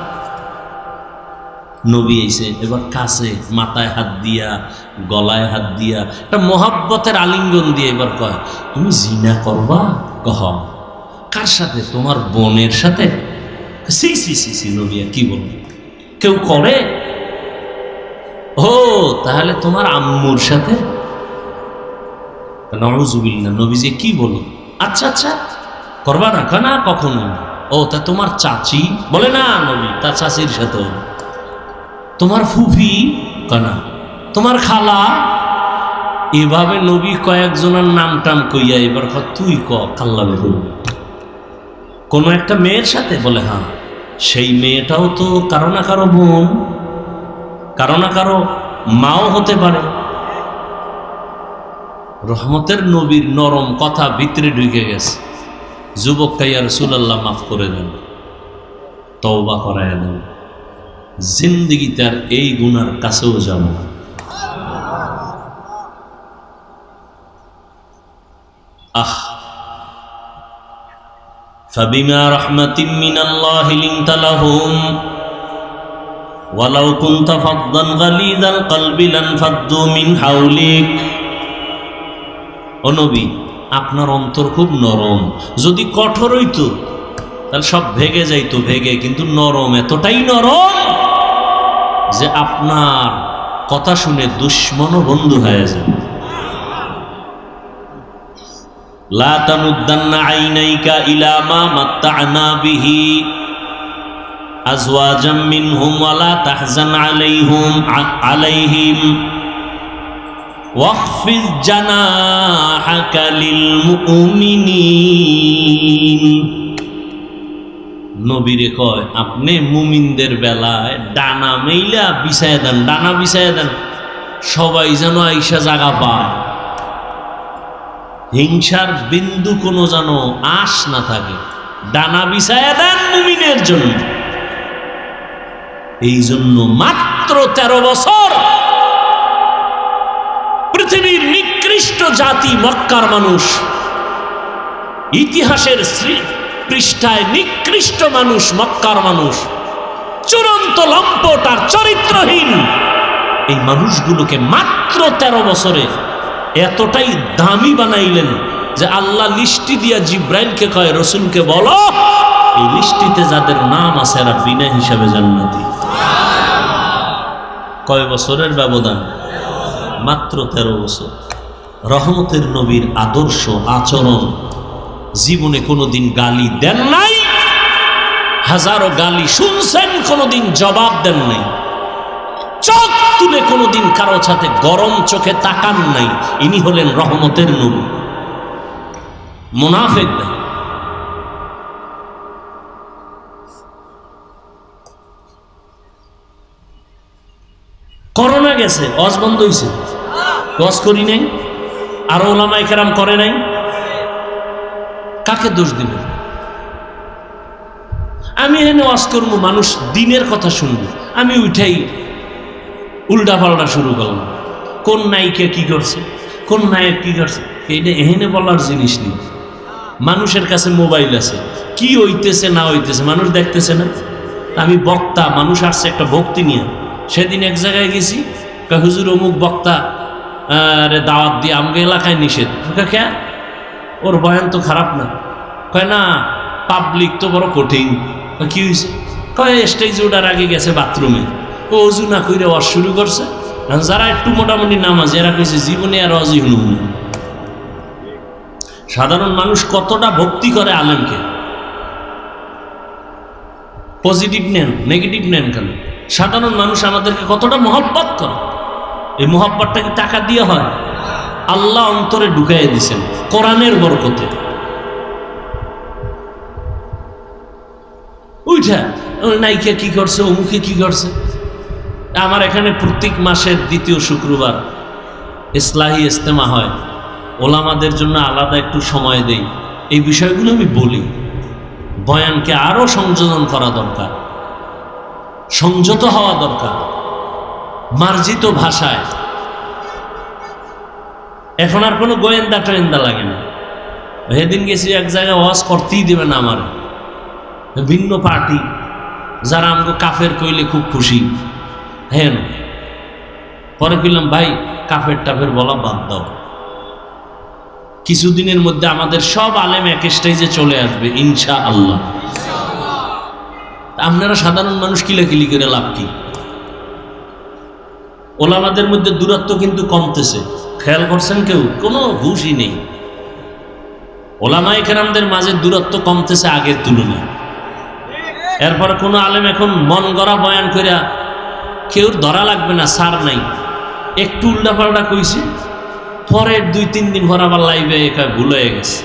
নবী এসে এবার কাছে, মাথায় হাত দিয়া, গলায় হাত দিয়া, একটা মহাব্বতের আলিঙ্গন দিয়ে এবার কয় তুমি জিনা করবা? কহ কার সাথে? তোমার বোনের সাথে? সি সি সি সি নবী কি বল, কেউ করে? ও তাহলে তোমার আম্মুর সাথে? নাউযুবিল্লাহ, নবীজি কি বলো? আচ্ছা আচ্ছা করবা না? না কখনো। ও তা তোমার চাচি? বলে না নবী, তার চাচির সাথে। তোমার ফুফি? না। তোমার খালা? এভাবে নবী কয়েকজনের নাম টাম কইয়া এবার তুই কাল্লা বের কোনো একটা মেয়ের সাথে? বলে হ্যাঁ। সেই মেয়েটাও তো কারো না কারো বোন, কারো না কারো মাও হতে পারে। রহমতের নবীর নরম কথা ভিতরে ঢুকে গেছে। যুবক কাইয়া রাসূলুল্লাহ মাফ করে দেন, তওবা করায় দেন, জিন্দেগিতে আর এই গুনার কাছেও যাব না। আহ ফাবিমা রাহমাতিন মিনাল্লাহি লিনতা লাহুম ওয়ালাউ কুনতা ফাদদান গালিযাল কলবি লানফাদ্দু মিন হাওলিক। ও নবী, আপনার অন্তর খুব নরম, যদি কঠোর হইতো তাহলে সব ভেঙে যাইতো, ভেঙে, কিন্তু নরম, এতটাই নরম যে আপনার কথা শুনে দুশ্মনও বন্ধু হয়ে যায়। লা তামুদ্দান্না আইনাইকা ইলা মা মাত্তা'না বিহি আজওয়াজাম মিনহুম ওয়া লা তাহজান আলাইহিম ওয়াখফিজ জানাহাকা লিল মুমিনিন। নবীরে কয় আপনি মুমিনদের বেলায় ডানা মেইলা বিছায়া দেন, ডানা বিছায়া দেন, সবাই যেন আইসা জায়গা পায়, হিংসার বিন্দু কোনো যেন আশ না থাকে। ডানা বিছায়া দেন মুমিনের জন্য। এই জন্য মাত্র 13 বছর পৃথিবীর নিকৃষ্ট জাতি মক্কার মানুষ, ইতিহাসের পৃষ্ঠায় নিকৃষ্ট মানুষ মক্কার মানুষ, চূড়ান্ত লম্পট আর চরিত্রহীন এই মানুষগুলোকে মাত্র 13 বছরে এতটাই দামি বানাইলেন যে আল্লাহ লিস্টি দিয়া জিব্রাইলকে কয় রসুলকে বলো এই লিস্টিতে যাদের নাম আছে এরা বিনা হিসাবে জান্নাতি। কয় বছরের ব্যবধান? মাত্র 13 বছর। রহমতের নবীর আদর্শ আচরণ, জীবনে কোনোদিন গালি দেন নাই, হাজারো গালি শুনছেন, কোনোদিন জবাব দেন নাই, চোখ তুলে কোনোদিন কারো সাথে গরম চোখে তাকান নাই। ইনি হলেন রহমতের নবী, মুনাফিক না। করোনা গেছে, ওয়াজ বন্ধ হয়েছে, ওয়াজ করি নাই, আর ওলামায়ে কেরাম করে নাই, কাকে দোষ দিবেন? আমি এখানে ওয়াজ করবো, মানুষ দিনের কথা শুনবো, আমি উঠাই উল্টা পাল্টা শুরু করলাম। কোন নায়িকা কি করছে, কোন নায়ক কি করছে, এটা এখানে বলার জিনিস নেই। মানুষের কাছে মোবাইল আছে, কি হইতেছে না হইতেছে মানুষ দেখতেছে না। আমি বক্তা, মানুষ আসছে একটা ভক্তি নিয়ে। সেদিন এক জায়গায় গেছি, হুজুর অমুক বক্তা রে দাওয়াত দিয়ে আমাকে এলাকায় নিষেধ। কে? ওর বয়ান তো খারাপ না। কয় না, পাবলিক তো বড় কঠিন। কি হয়েছে? কয় স্টেজে ওঠার আগে গেছে বাথরুমে, ও অজু না কইরা ওয়াজ শুরু করছে। যারা একটু মোটামুটি নামাজ, এরা কইছে জীবনে আর ওয়াজই শুনুন। সাধারণ মানুষ কতটা ভক্তি করে আলেমকে, পজিটিভ নেন নেগেটিভ নেন কেন? সাধারণ মানুষ আমাদেরকে কতটা মহব্বত করে। এই মহব্বতটা কি টাকা দিয়ে হয়? আল্লাহ অন্তরে ঢুকাইয়া দিছেন কোরআনের বরকতে। উঠা নায়িকা কি করছে, অমুকে কি করছে। আমার এখানে প্রত্যেক মাসের দ্বিতীয় শুক্রবার ইসলাহি ইজতেমা হয়, ওলামাদের জন্য আলাদা একটু সময় দেই। এই বিষয়গুলো আমি বলি। বয়ানকে আরো সংযোজন করা দরকার, সংযত হওয়া দরকার, মার্জিত ভাষায়। এখন আর কোনো গোয়েন্দা টোয়েন্দা লাগে না। সেদিন গেছি এক জায়গায়, ওয়াজ করতেই দেবে না আমার ভিন্ন পার্টি, যারা আমাকে কাফের কইলে খুব খুশি। হ্যাঁ, পরে কইলাম ভাই কাফের টাফের বলা বাদ দাও, কিছুদিনের মধ্যে আমাদের সব আলেম এক স্টেজে চলে আসবে ইনশাআল্লাহ। আপনারা সাধারণ মানুষ কিলাকিলি করে লাভ কি? ওলামাদের মধ্যে দূরত্ব কিন্তু কমতেছে, খেয়াল করছেন কেউ? কোনো হুশই নেই। ওলামায়ে কেরামদের মাঝে দূরত্ব কমতেছে আগের তুলনায়। এরপরে কোনো আলেম এখন মন গড়া বয়ান কইরা কেউ ধরা লাগবে না, সার নাই, একটু উল্টাপাল্টা কইছি, পরের 2-3 দিন পর আবার লাইভে একা ভুল হয়ে গেছে।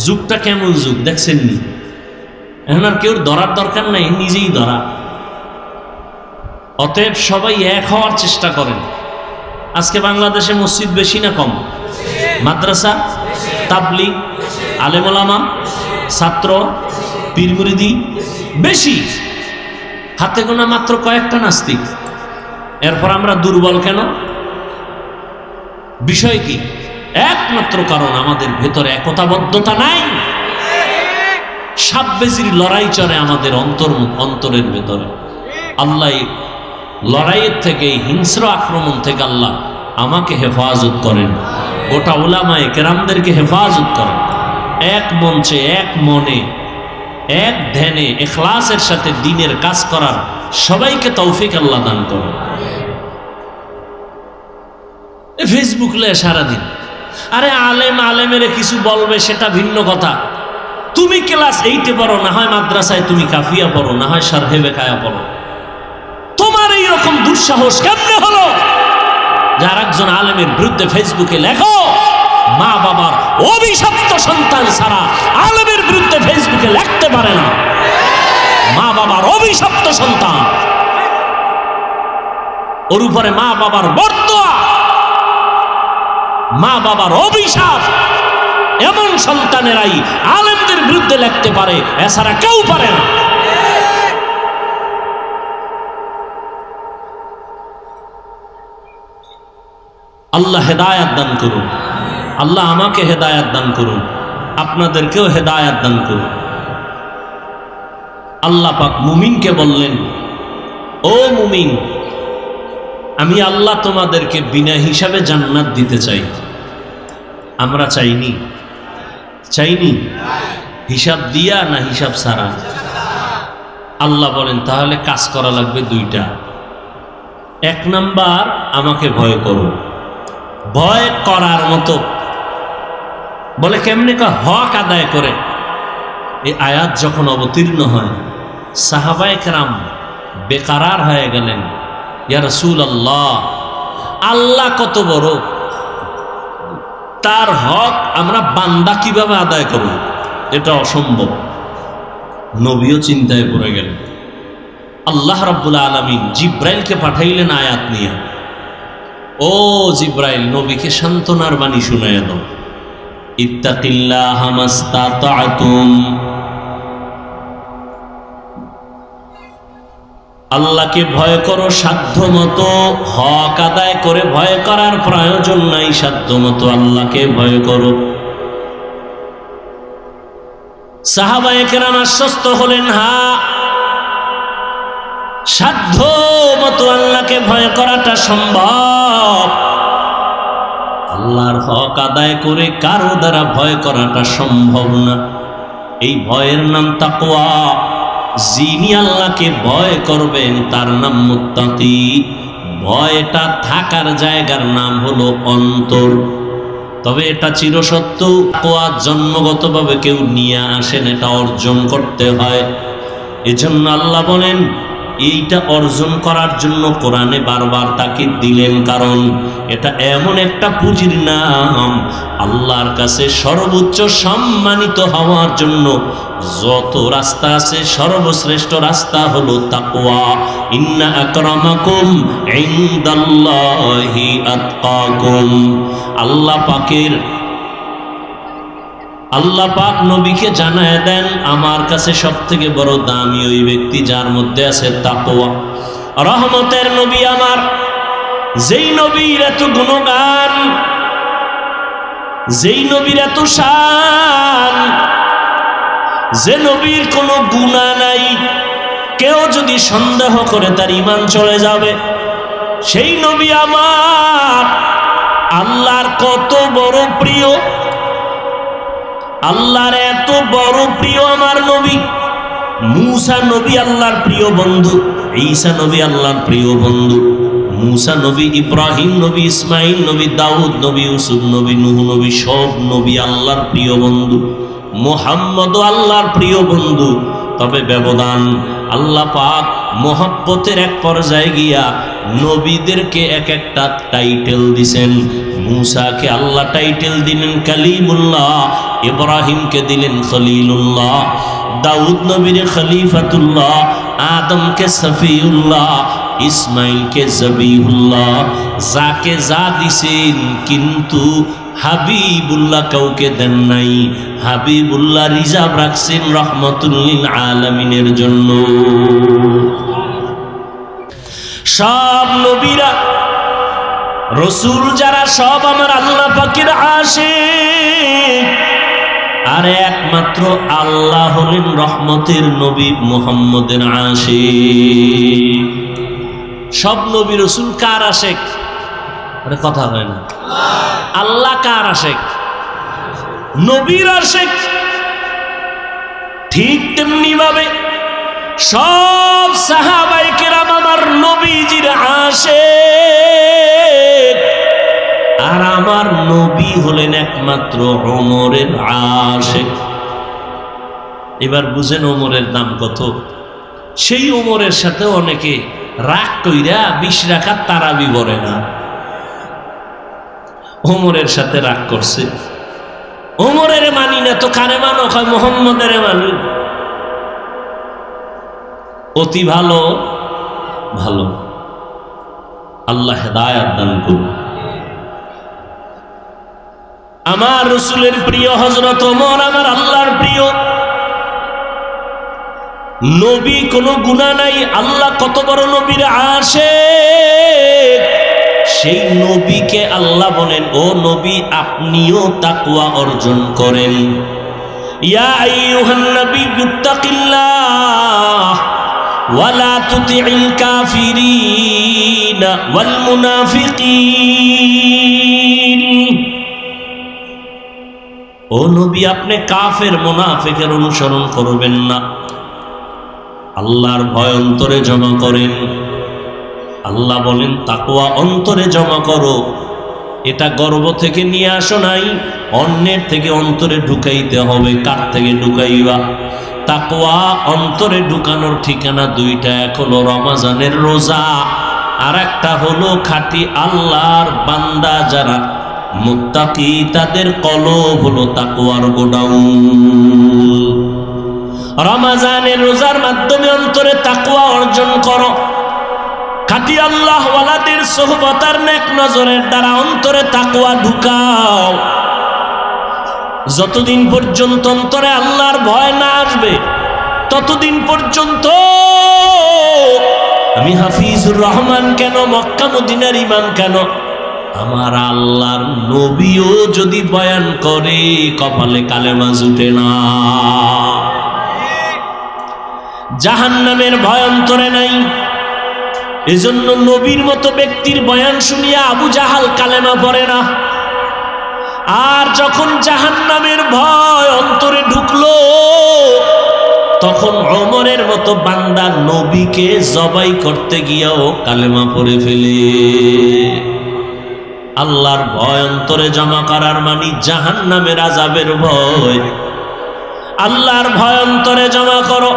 যুগটা কেমন যুগ দেখছেন নি? এখন আর কেউ ধরার দরকার নাই, নিজেই ধরা। অতএব সবাই এক হওয়ার চেষ্টা করেন। আজকে বাংলাদেশে মসজিদ বেশি না কম? মাদ্রাসা, তাবলিগ, আলেম ওলামা, ছাত্র, পীর মুরিদি বেশি, হাতে গোনা মাত্র কয়েকটা নাস্তিক। এরপর আমরা দুর্বল কেন? বিষয় কি? একমাত্র কারণ আমাদের ভেতরে একতাবদ্ধতা নাই। সাপ বেজির লড়াই চলে আমাদের অন্তরের ভেতরে। আল্লাহ লড়াইয়ের থেকে, হিংস্র আক্রমণ থেকে আল্লাহ আমাকে হেফাজত করেন, গোটা উলামায়ে কেরামদেরকে হেফাজত করেন। এক মঞ্চে, এক মনে, এক ধ্যানে, ইখলাসের সাথে দ্বীনের কাজ করার সবাইকে তৌফিক আল্লাহ দান করেন। ফেসবুক লে সারাদিন, আরে আলেম আলেমের কিছু বলবে সেটা ভিন্ন কথা। তুমি ক্লাস 8-এ পড়ো, না হয় মাদ্রাসায় তুমি কাফিয়া পড়ো, না হয় শারহে বেকায়া পড়ো। তোমার এইরকম দুঃসাহস কেমনে হলো যার একজন আলেমের বিরুদ্ধে ফেসবুকে লেখো? মা বাবার অভিশপ্ত সন্তান ছাড়া আলেমের বিরুদ্ধে ফেসবুকে লিখতে পারে না। মা বাবার অভিশপ্ত সন্তান, ওর উপরে মা বাবার বর্তোয়া, মা বাবার অভিশাপ। এমন সন্তানেরাই আলেমদের বিরুদ্ধে লিখতে পারে, এছাড়া কেউ পারে না। আল্লাহ হেদায়াত দান করুন। আল্লাহ আমাকে হেদায়াত দান করুন, আপনাদেরকেও হেদায়াত দান করুন। আল্লাহ পাক মুমিনকে বললেন, ও মুমিন, আমি আল্লাহ তোমাদেরকে বিনা হিসাবে জান্নাত দিতে চাই। আমরা চাইনি? চাইনি? হিসাব দিয়া না হিসাব ছাড়া? আল্লাহ বলেন তাহলে কাজ করা লাগবে 2টা। 1 নাম্বার, আমাকে ভয় করো। ভয় করার মতো বলে কেমনে? হক আদায় করে। এই আয়াত যখন অবতীর্ণ হয়, সাহাবায়ে কেরাম বেকারার হয়ে গেলেন। ইয়া রাসূলুল্লাহ, আল্লাহ কত বড়, তার হক আমরা বান্দা কিভাবে আদায় করব? এটা অসম্ভব। নবীও চিন্তায় পড়ে গেলেন। আল্লাহ রাব্বুল আলামিন জিব্রাইলকে পাঠাইলেন আয়াত নিয়ে। ও জিব্রাইল, নবীকে সান্ত্বনার বাণী শুনাইয়া দাও। ইত্তাকিল্লাহা মাস্তাতা'তুম, আল্লাহকে ভয় করো সাধ্য মতো। হক আদায় করে ভয় করার প্রয়োজন নাই, সাধ্য মতো আল্লাহকে ভয় করো। সাহাবায়ে কেরাম আশ্বস্ত হলেন, হ্যাঁ, সাধ্য মতো আল্লাহকে ভয় করাটা সম্ভব। আল্লাহর হক আদায় করে কারো দ্বারা ভয় করাটা সম্ভব না। এই ভয়ের নাম তাকওয়া। যিনি আল্লাহকে ভয় করবেন তার নাম মুত্তাকি। ভয়টা থাকার জায়গার নাম হলো অন্তর। তবে এটা চিরসত্য, তাকওয়া জন্মগতভাবে কেউ নিয়ে আসেন, এটা অর্জন করতে হয়। এজন্য আল্লাহ বলেন, এইটা অর্জন করার জন্য কোরআনে বারবার তাকিদ দিলেন, কারণ এটা এমন একটা পুঁজির নাম, আল্লাহর কাছে সর্বোচ্চ সম্মানিত হওয়ার জন্য যত রাস্তা আছে সর্বশ্রেষ্ঠ রাস্তা হলো তাকওয়া। ইন্না আকরামাকুম ইনদাল্লাহি আতকাকুম। আল্লাহ পাক নবীকে জানায় দেন, আমার কাছে সবথেকে বড় দামি ওই ব্যক্তি যার মধ্যে আছে তাকওয়া। রহমতের নবী আমার, যেই নবীর এত গুণগান, যেই নবীর এত শান, যে নবীর কোনো গুনাহ নাই, কেউ যদি সন্দেহ করে তার ঈমান চলে যাবে। সেই নবী আমার আল্লাহর কত বড় প্রিয়, আল্লাহর এত বড় প্রিয় আমার নবী। মূসা নবী আল্লাহর প্রিয় বন্ধু, ঈসা নবী আল্লাহর প্রিয় বন্ধু, मूसा नबी, इब्राहिम नबी, इस्माइल नबी, दाऊद नबी, यूसुफ नबी, नूह नबी, सब नबी आल्लाहर प्रिय बंधु। मुहम्मद आल्लाहर प्रिय बंधु। तबे व्यवधान আল্লাহ পাক মহব্বতের এক পর্যায়ে গিয়া নবীদেরকে এক একটা টাইটেল দিছেন। মূসাকে আল্লাহ টাইটেল দিলেন কালিমুল্লাহ, ইব্রাহিমকে দিলেন খলিলুল্লাহ, দাউদ নবীরে খলিফাতুল্লাহ, আদমকে সফিউল্লাহ, ইসমাইলকে জবিহুল্লাহ। যাকে যা দিছেন, কিন্তু হাবিবুল্লাহ কাউকে দেন নাই। হাবিবুল্লাহ রিজার্ভ রাখছেন রহমতুল লিল আলামিনের জন্য। সব নবীরা রসুল যারা সব আমার আল্লাহ পাকের আশিক, আর একমাত্র আল্লাহ হলেন রহমতের নবী মুহাম্মদের আশিক। সব নবী রসুল কার আশিক? আরে কথা হয় না। আল্লাহ কার আশিক? নবীর আশিক। ঠিক তেমনি ভাবে সব সাহাবায়ে কেরাম আমার নবীজির আশিক, আর আমার নবী হলেন একমাত্র ওমরের আশিক। এবার বুঝেন ওমরের দাম কত। সেই ওমরের সাথে অনেকে রাগ কইরা 20 রাকাত তারাবি পড়ে না। ওমরের সাথে রাগ করছে, ওমরের মানি না তো কারে মানো? কয় মুহাম্মদের মানি। অতি ভালো ভালো, আল্লাহ হেদায়েত দান করুন। আমার রাসূলের প্রিয় হযরত ওমর আমার আল্লাহর প্রিয় নবী, কোনো গুনাহ নাই। আল্লাহ কত বড় নবীর আশিক। সেই নবীকে আল্লাহ বলেন, ও নবী আপনিও তাকওয়া অর্জন করেন। ইয়া আইয়ুহান নাবিয়্যু তাকিল্লাহ ওয়া লা তুতি'ল কাফিরিনা ওয়াল মুনাফিকিন। ও নবী আপনি কাফের মুনাফিকের অনুসরণ করবেন না। আল্লাহর ভয় অন্তরে জমা করেন। আল্লাহ বলেন তাকওয়া অন্তরে জমা করো। এটা গর্ব থেকে নিয়ে আসো নাই, অন্যের থেকে অন্তরে ঢুকাইতে হবে। কার থেকে ঢুকাইবা? তাকওয়া অন্তরে ঢুকানোর ঠিকানা দুইটা, এক হলো রমজানের রোজা, আর একটা হলো খাঁটি আল্লাহর বান্দা যারা মুত্তাকি, তাদের কলব হলো তাকওয়ার গোডাউন। রমজানের রোজার মাধ্যমে অন্তরে তাকওয়া অর্জন করো। খাঁটি আল্লাহ ওয়ালাদের সোহবত আর নেক নজরের দ্বারা অন্তরে তাকওয়া ঢুকাও। যতদিন পর্যন্ত অন্তরে আল্লাহর ভয় না আসবে, ততদিন পর্যন্ত আমি হাফিজুর রহমান কেন, মক্কা মদিনার ইমাম কেন, আমার আল্লাহর নবীও যদি বয়ান করে কপালে কালেমা জুটে না। জাহান্নামের ভয় অন্তরে নাই। এজন্য নবীর মতো ব্যক্তির বয়ান শুনিয়া আবু জাহাল কালেমা পড়ে না। আর যখন জাহান্নামের ভয় অন্তরে ঢুকলো, তখন ওমরের মতো বান্দা নবীকে জবাই করতে গিয়েও কালেমা পড়ে ফেলে। আল্লাহর ভয় অন্তরে জমা করার মানে জাহান্নামের আযাবের ভয়। আল্লাহর ভয় অন্তরে জমা করো।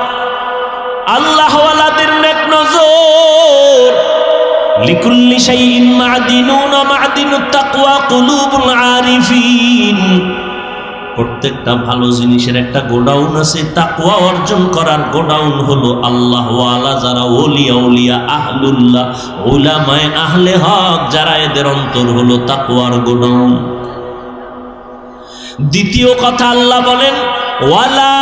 আল্লাহ ওয়ালাদের নেক নজর। লিকুল্লি শাইইন মা'দিনুন ওয়া মা'দিনুত তাকওয়া কুলুবুল আরিফিন। প্রত্যেকটা ভালো জিনিসের একটা গোডাউন আছে। তাকওয়া অর্জন করার গোডাউন হলো আল্লাহ ওয়ালা যারা ওলিয়া উলিয়া আহলুল্লাহ, উলামায়ে আহলে হক যারা, এদের অন্তর হলো তাকওয়ার গোডাউন। দ্বিতীয় কথা আল্লাহ বলেন, ওয়ালা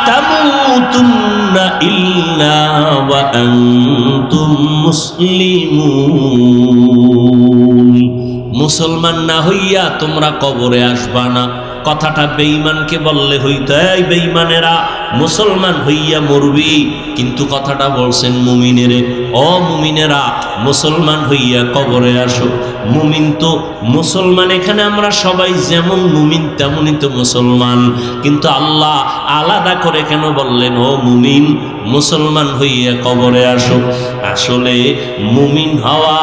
তামুতুন্না ইল্লা ওয়া আনতুম মুসলিমুন। মুসলমান না হইয়া তোমরা কবরে আসবা না। কথাটা বেঈমানকে বললে হইতো, এই বেঈমানেরা মুসলমান হইয়া মরবি, কিন্তু কথাটা বলছেন মুমিনেরে, ও মুমিনেরা মুসলমান হইয়া কবরে আসো। মুমিন তো মুসলমান, এখানে আমরা সবাই যেমন মুমিন তেমনই তো মুসলমান, কিন্তু আল্লাহ আলাদা করে কেন বললেন ও মুমিন মুসলমান হইয়া কবরে আসো? আসলে মুমিন হওয়া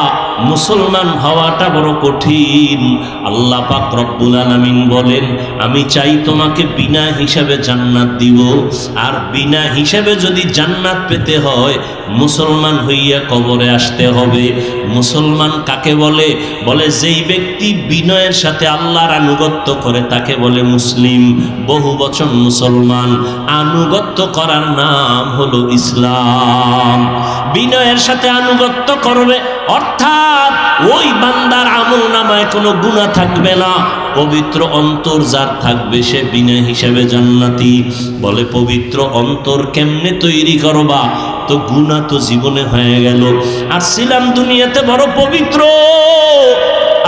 মুসলমান হওয়াটা বড় কঠিন। আল্লাহ পাক রব্বুল আলামিন বলেন, আমি চাই তোমাকে বিনা হিসাবে জান্নাত দিব, আর বিনা হিসাবে যদি জান্নাত পেতে হয় মুসলমান হইয়া কবরে আসতে হবে। মুসলমান কাকে বলে? বলে যেই ব্যক্তি বিনয়ের সাথে আল্লাহর আনুগত্য করে তাকে বলে মুসলিম। বহু বচন মুসলমান, আনুগত্য করার নাম হলো ইসলাম। বিনয়ের সাথে আনুগত্য করবে অর্থাৎ ওই বান্দার আমল নামায় কোনো গুনাহ থাকবে না, পবিত্র অন্তর যার থাকবে সে বিনা হিসাবে জান্নাতি। বলে পবিত্র অন্তর কেমনে তৈরি করবা? তো গুনাহ তো জীবনে হয়ে গেল, আর ছিলাম দুনিয়াতে বড় পবিত্র।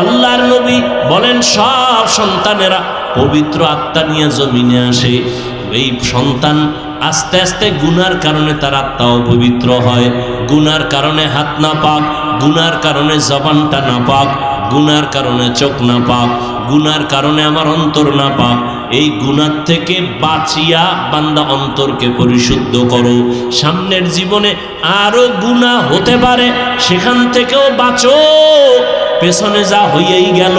আল্লাহর নবী বলেন সব সন্তানেরা পবিত্র আত্মা নিয়ে জমিনে আসে। এই সন্তান আস্তে আস্তে গুনার কারণে তার আত্মাও পবিত্র হয়। গুনার কারণে হাত না পাক, গুনার কারণে জবানটা না পাক, গুনার কারণে চোখ না পাক, গুনার কারণে আমার অন্তর না পাক। এই গুনার থেকে বাঁচিয়া বান্দা অন্তরকে পরিশুদ্ধ করো। সামনের জীবনে আরো গুনাহ হতে পারে, সেখান থেকেও বাঁচো। পেছনে যা হইয়াই গেল,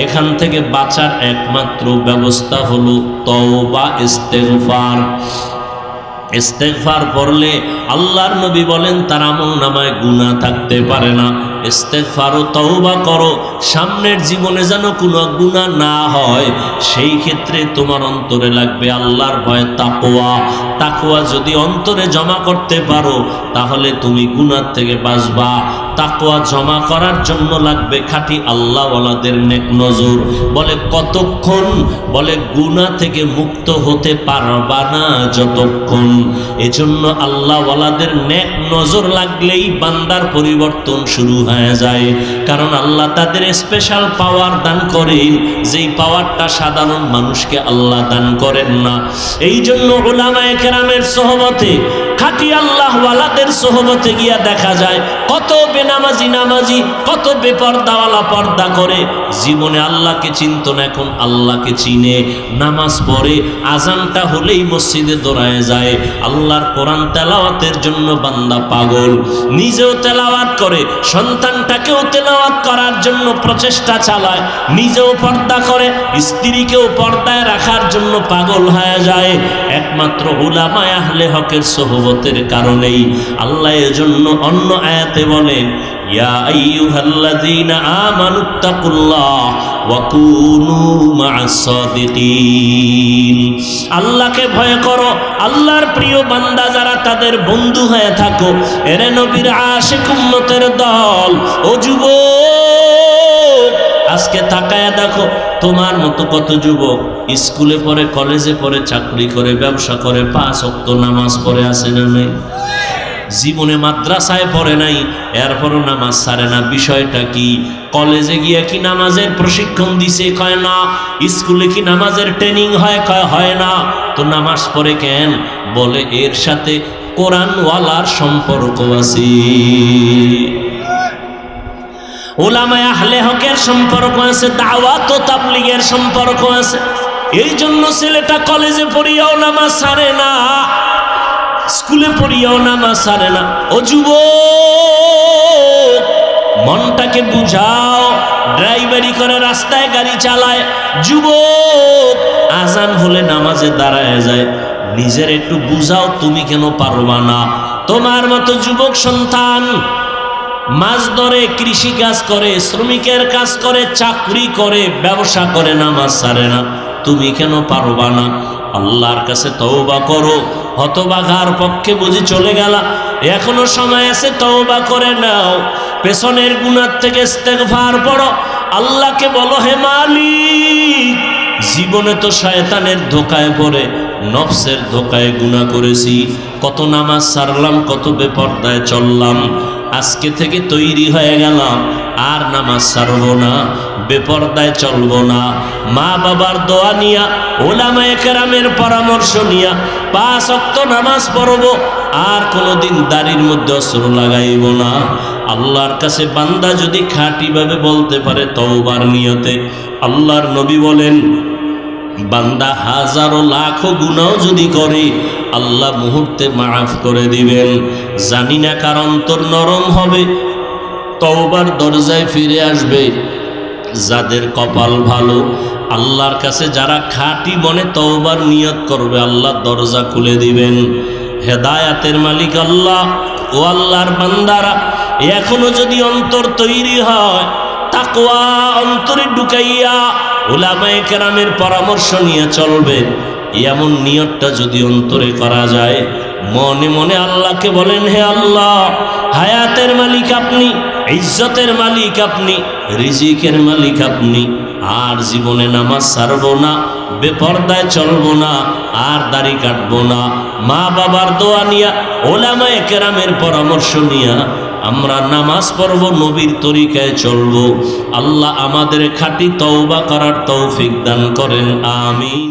এখান থেকে বাঁচার একমাত্র ব্যবস্থা হলো তওবা, ইস্তেগফার। ইস্তেগফার পড়লে আল্লাহর নবী বলেন তার আমল নামায় গুনাহ থাকতে পারে না। ইস্তেগফার ও তওবা করো, সামনের জীবনে যেন কোনো গুনাহ না হয়। সেই ক্ষেত্রে তোমার অন্তরে লাগবে আল্লাহর ভয়, তাকওয়া। তাকওয়া যদি অন্তরে জমা করতে পারো তাহলে তুমি গুনাহ থেকে বাঁচবা। তাকওয়া জমা করার জন্য লাগবে খাঁটি আল্লাহওয়ালাদের নেক নজর। বলে কতক্ষণ? বলে গুনাহ থেকে মুক্ত হতে পারবা না যতক্ষণ। এজন্য আল্লাহওয়ালাদের নেক নজর লাগলেই বান্দার পরিবর্তন শুরু হয়ে যায়। কারণ আল্লাহ তাদের স্পেশাল পাওয়ার দান করেন, যেই পাওয়ারটা সাধারণ মানুষকে আল্লাহ দান করেন না। এই জন্য উলামায়ে কেরামের সোহবতে, খাঁটি আল্লাহওয়ালাদের সোহবতে গিয়া দেখা যায় কত বেনামাজি নামাজি, কত বেপর্দাওয়ালা পর্দা করে, জীবনে আল্লাহকে চিনত না, এখন আল্লাহকে চিনে, নামাজ পড়ে, আজানটা হলেই মসজিদে দৌড়ায় যায়। আল্লাহর কোরআন তেলাওয়াতের জন্য বান্দা পাগল, নিজেও তেলাওয়াত করে, সন্তানটাকেও তেলাওয়াত করার জন্য প্রচেষ্টা চালায়, নিজেও পর্দা করে, স্ত্রীকেও পর্দায় রাখার জন্য পাগল হয়ে যায়, একমাত্র উলামায়ে আহলে হকের সোহবতের কারণেই। আল্লাহ এজন্য অন্য আয়াতে বলেন, ইয়া আইয়ুহাল্লাযীনা আমানুত্তাকুল্লাহ ওয়া কুনু মা'আস সাদিকিন। আল্লাহকে ভয় করো, আল্লাহর প্রিয় বান্দা যারা তাদের বন্ধু হয়ে থাকো। এরে নবীর আশিক উম্মতের দল, ও যুবক আজকে তাকায়া দেখো তোমার মতো কত যুবক স্কুলে পড়ে, কলেজে পড়ে, চাকরি করে, ব্যবসা করে, 5 ওয়াক্ত নামাজ পড়ে আছে না নাই? জীবনে মাদ্রাসায় পড়ে নাই, এরপরও নামাজ ছাড়ে না। বিষয়টা কি? কলেজে গিয়া কি নামাজের প্রশিক্ষণ দিছে? কয় না। স্কুলে কি নামাজের ট্রেনিং হয়? কয় হয় না। তো নামাজ পড়ে কেন? বলে এর সাথে কোরআনওয়ালার সম্পর্ক আছে, উলামায়ে আহলে হকের সম্পর্ক আছে, দাওয়াত ও তাবলীগের সম্পর্ক আছে। এই জন্য ছেলেটা কলেজে পড়িয়াও নামাজ ছাড়ে না, স্কুলে পড়িয়াও নামাজ ছাড়ে না। ও যুবক মনটাকে বুঝাও, ড্রাইভারি করে, রাস্তায় গাড়ি চালায়, যুবক আজান হলে নামাজে দাঁড়ায় যায়, নিজের একটু বুঝাও তুমি কেন পারবা না? তোমার মতো যুবক সন্তান মাছ ধরে, কৃষি কাজ করে, শ্রমিকের কাজ করে, চাকরি করে, ব্যবসা করে, নামাজ ছাড়ে না, তুমি কেন পারবা না? আল্লাহর কাছে তওবা করো। হতভাগার পক্ষে বুঝি চলে গেলা, এখনো সময় আছে, তওবা করে নাও। পেছনের গুনাহ থেকে ইস্তেগফার পড়ো, আল্লাহকে বলো, হে মালিক জীবনে তো শয়তানের ধোকায় পড়ে, নফসের ধোকায় গুনাহ করেছি, কত নামাজ ছাড়লাম, কত বেপরদায় চললাম, আজকে থেকে তৈরি হয়ে গেলাম আর নামাজ ছাড়বো না, বেপরদায় চলবো না। মা বাবার দোয়া নিয়া, উলামায়ে কেরামের পরামর্শ নিয়া 5 ওয়াক্ত নামাজ পড়বো, আর কোনোদিন দাড়ির মধ্যে অস্ত্র লাগাইব না। আল্লাহর কাছে বান্দা যদি খাঁটিভাবে বলতে পারে তওবার নিয়তে, আল্লাহর নবী বলেন বান্দা হাজারো লাখো গুনাহ যদি করে আল্লাহ মুহূর্তে মাফ করে দিবেন। জানি না কার অন্তর নরম হবে, তওবার দরজায় ফিরে আসবে। যাদের কপাল ভালো, আল্লাহর কাছে যারা খাঁটি মনে তওবার নিয়ত করবে, আল্লাহ দরজা খুলে দিবেন। হেদায়াতের মালিক আল্লাহ। ও আল্লাহর বান্দারা, এখনো যদি অন্তর তৈরি হয়, তাকওয়া অন্তরে ঢুকাইয়া উলামায়ে কেরামের পরামর্শ নিয়ে চলবে, এমন নিয়তটা যদি অন্তরে করা যায়, মনে মনে আল্লাহকে বলেন, হে আল্লাহ, হায়াতের মালিক আপনি, ইজ্জতের মালিক আপনি, রিজিকের মালিক আপনি। আর জীবনে নামাজ ছাড়বো না, বেপরদায় চলবো না, আর দাড়ি কাটবো না। মা বাবার দোয়া নিয়া, উলামায়ে কেরামের পরামর্শ নিয়া আমরা নামাজ পড়ব, নবীর তরিকায় চলবো। আল্লাহ আমাদের খাঁটি তওবা করার তৌফিক দান করেন, আমিন।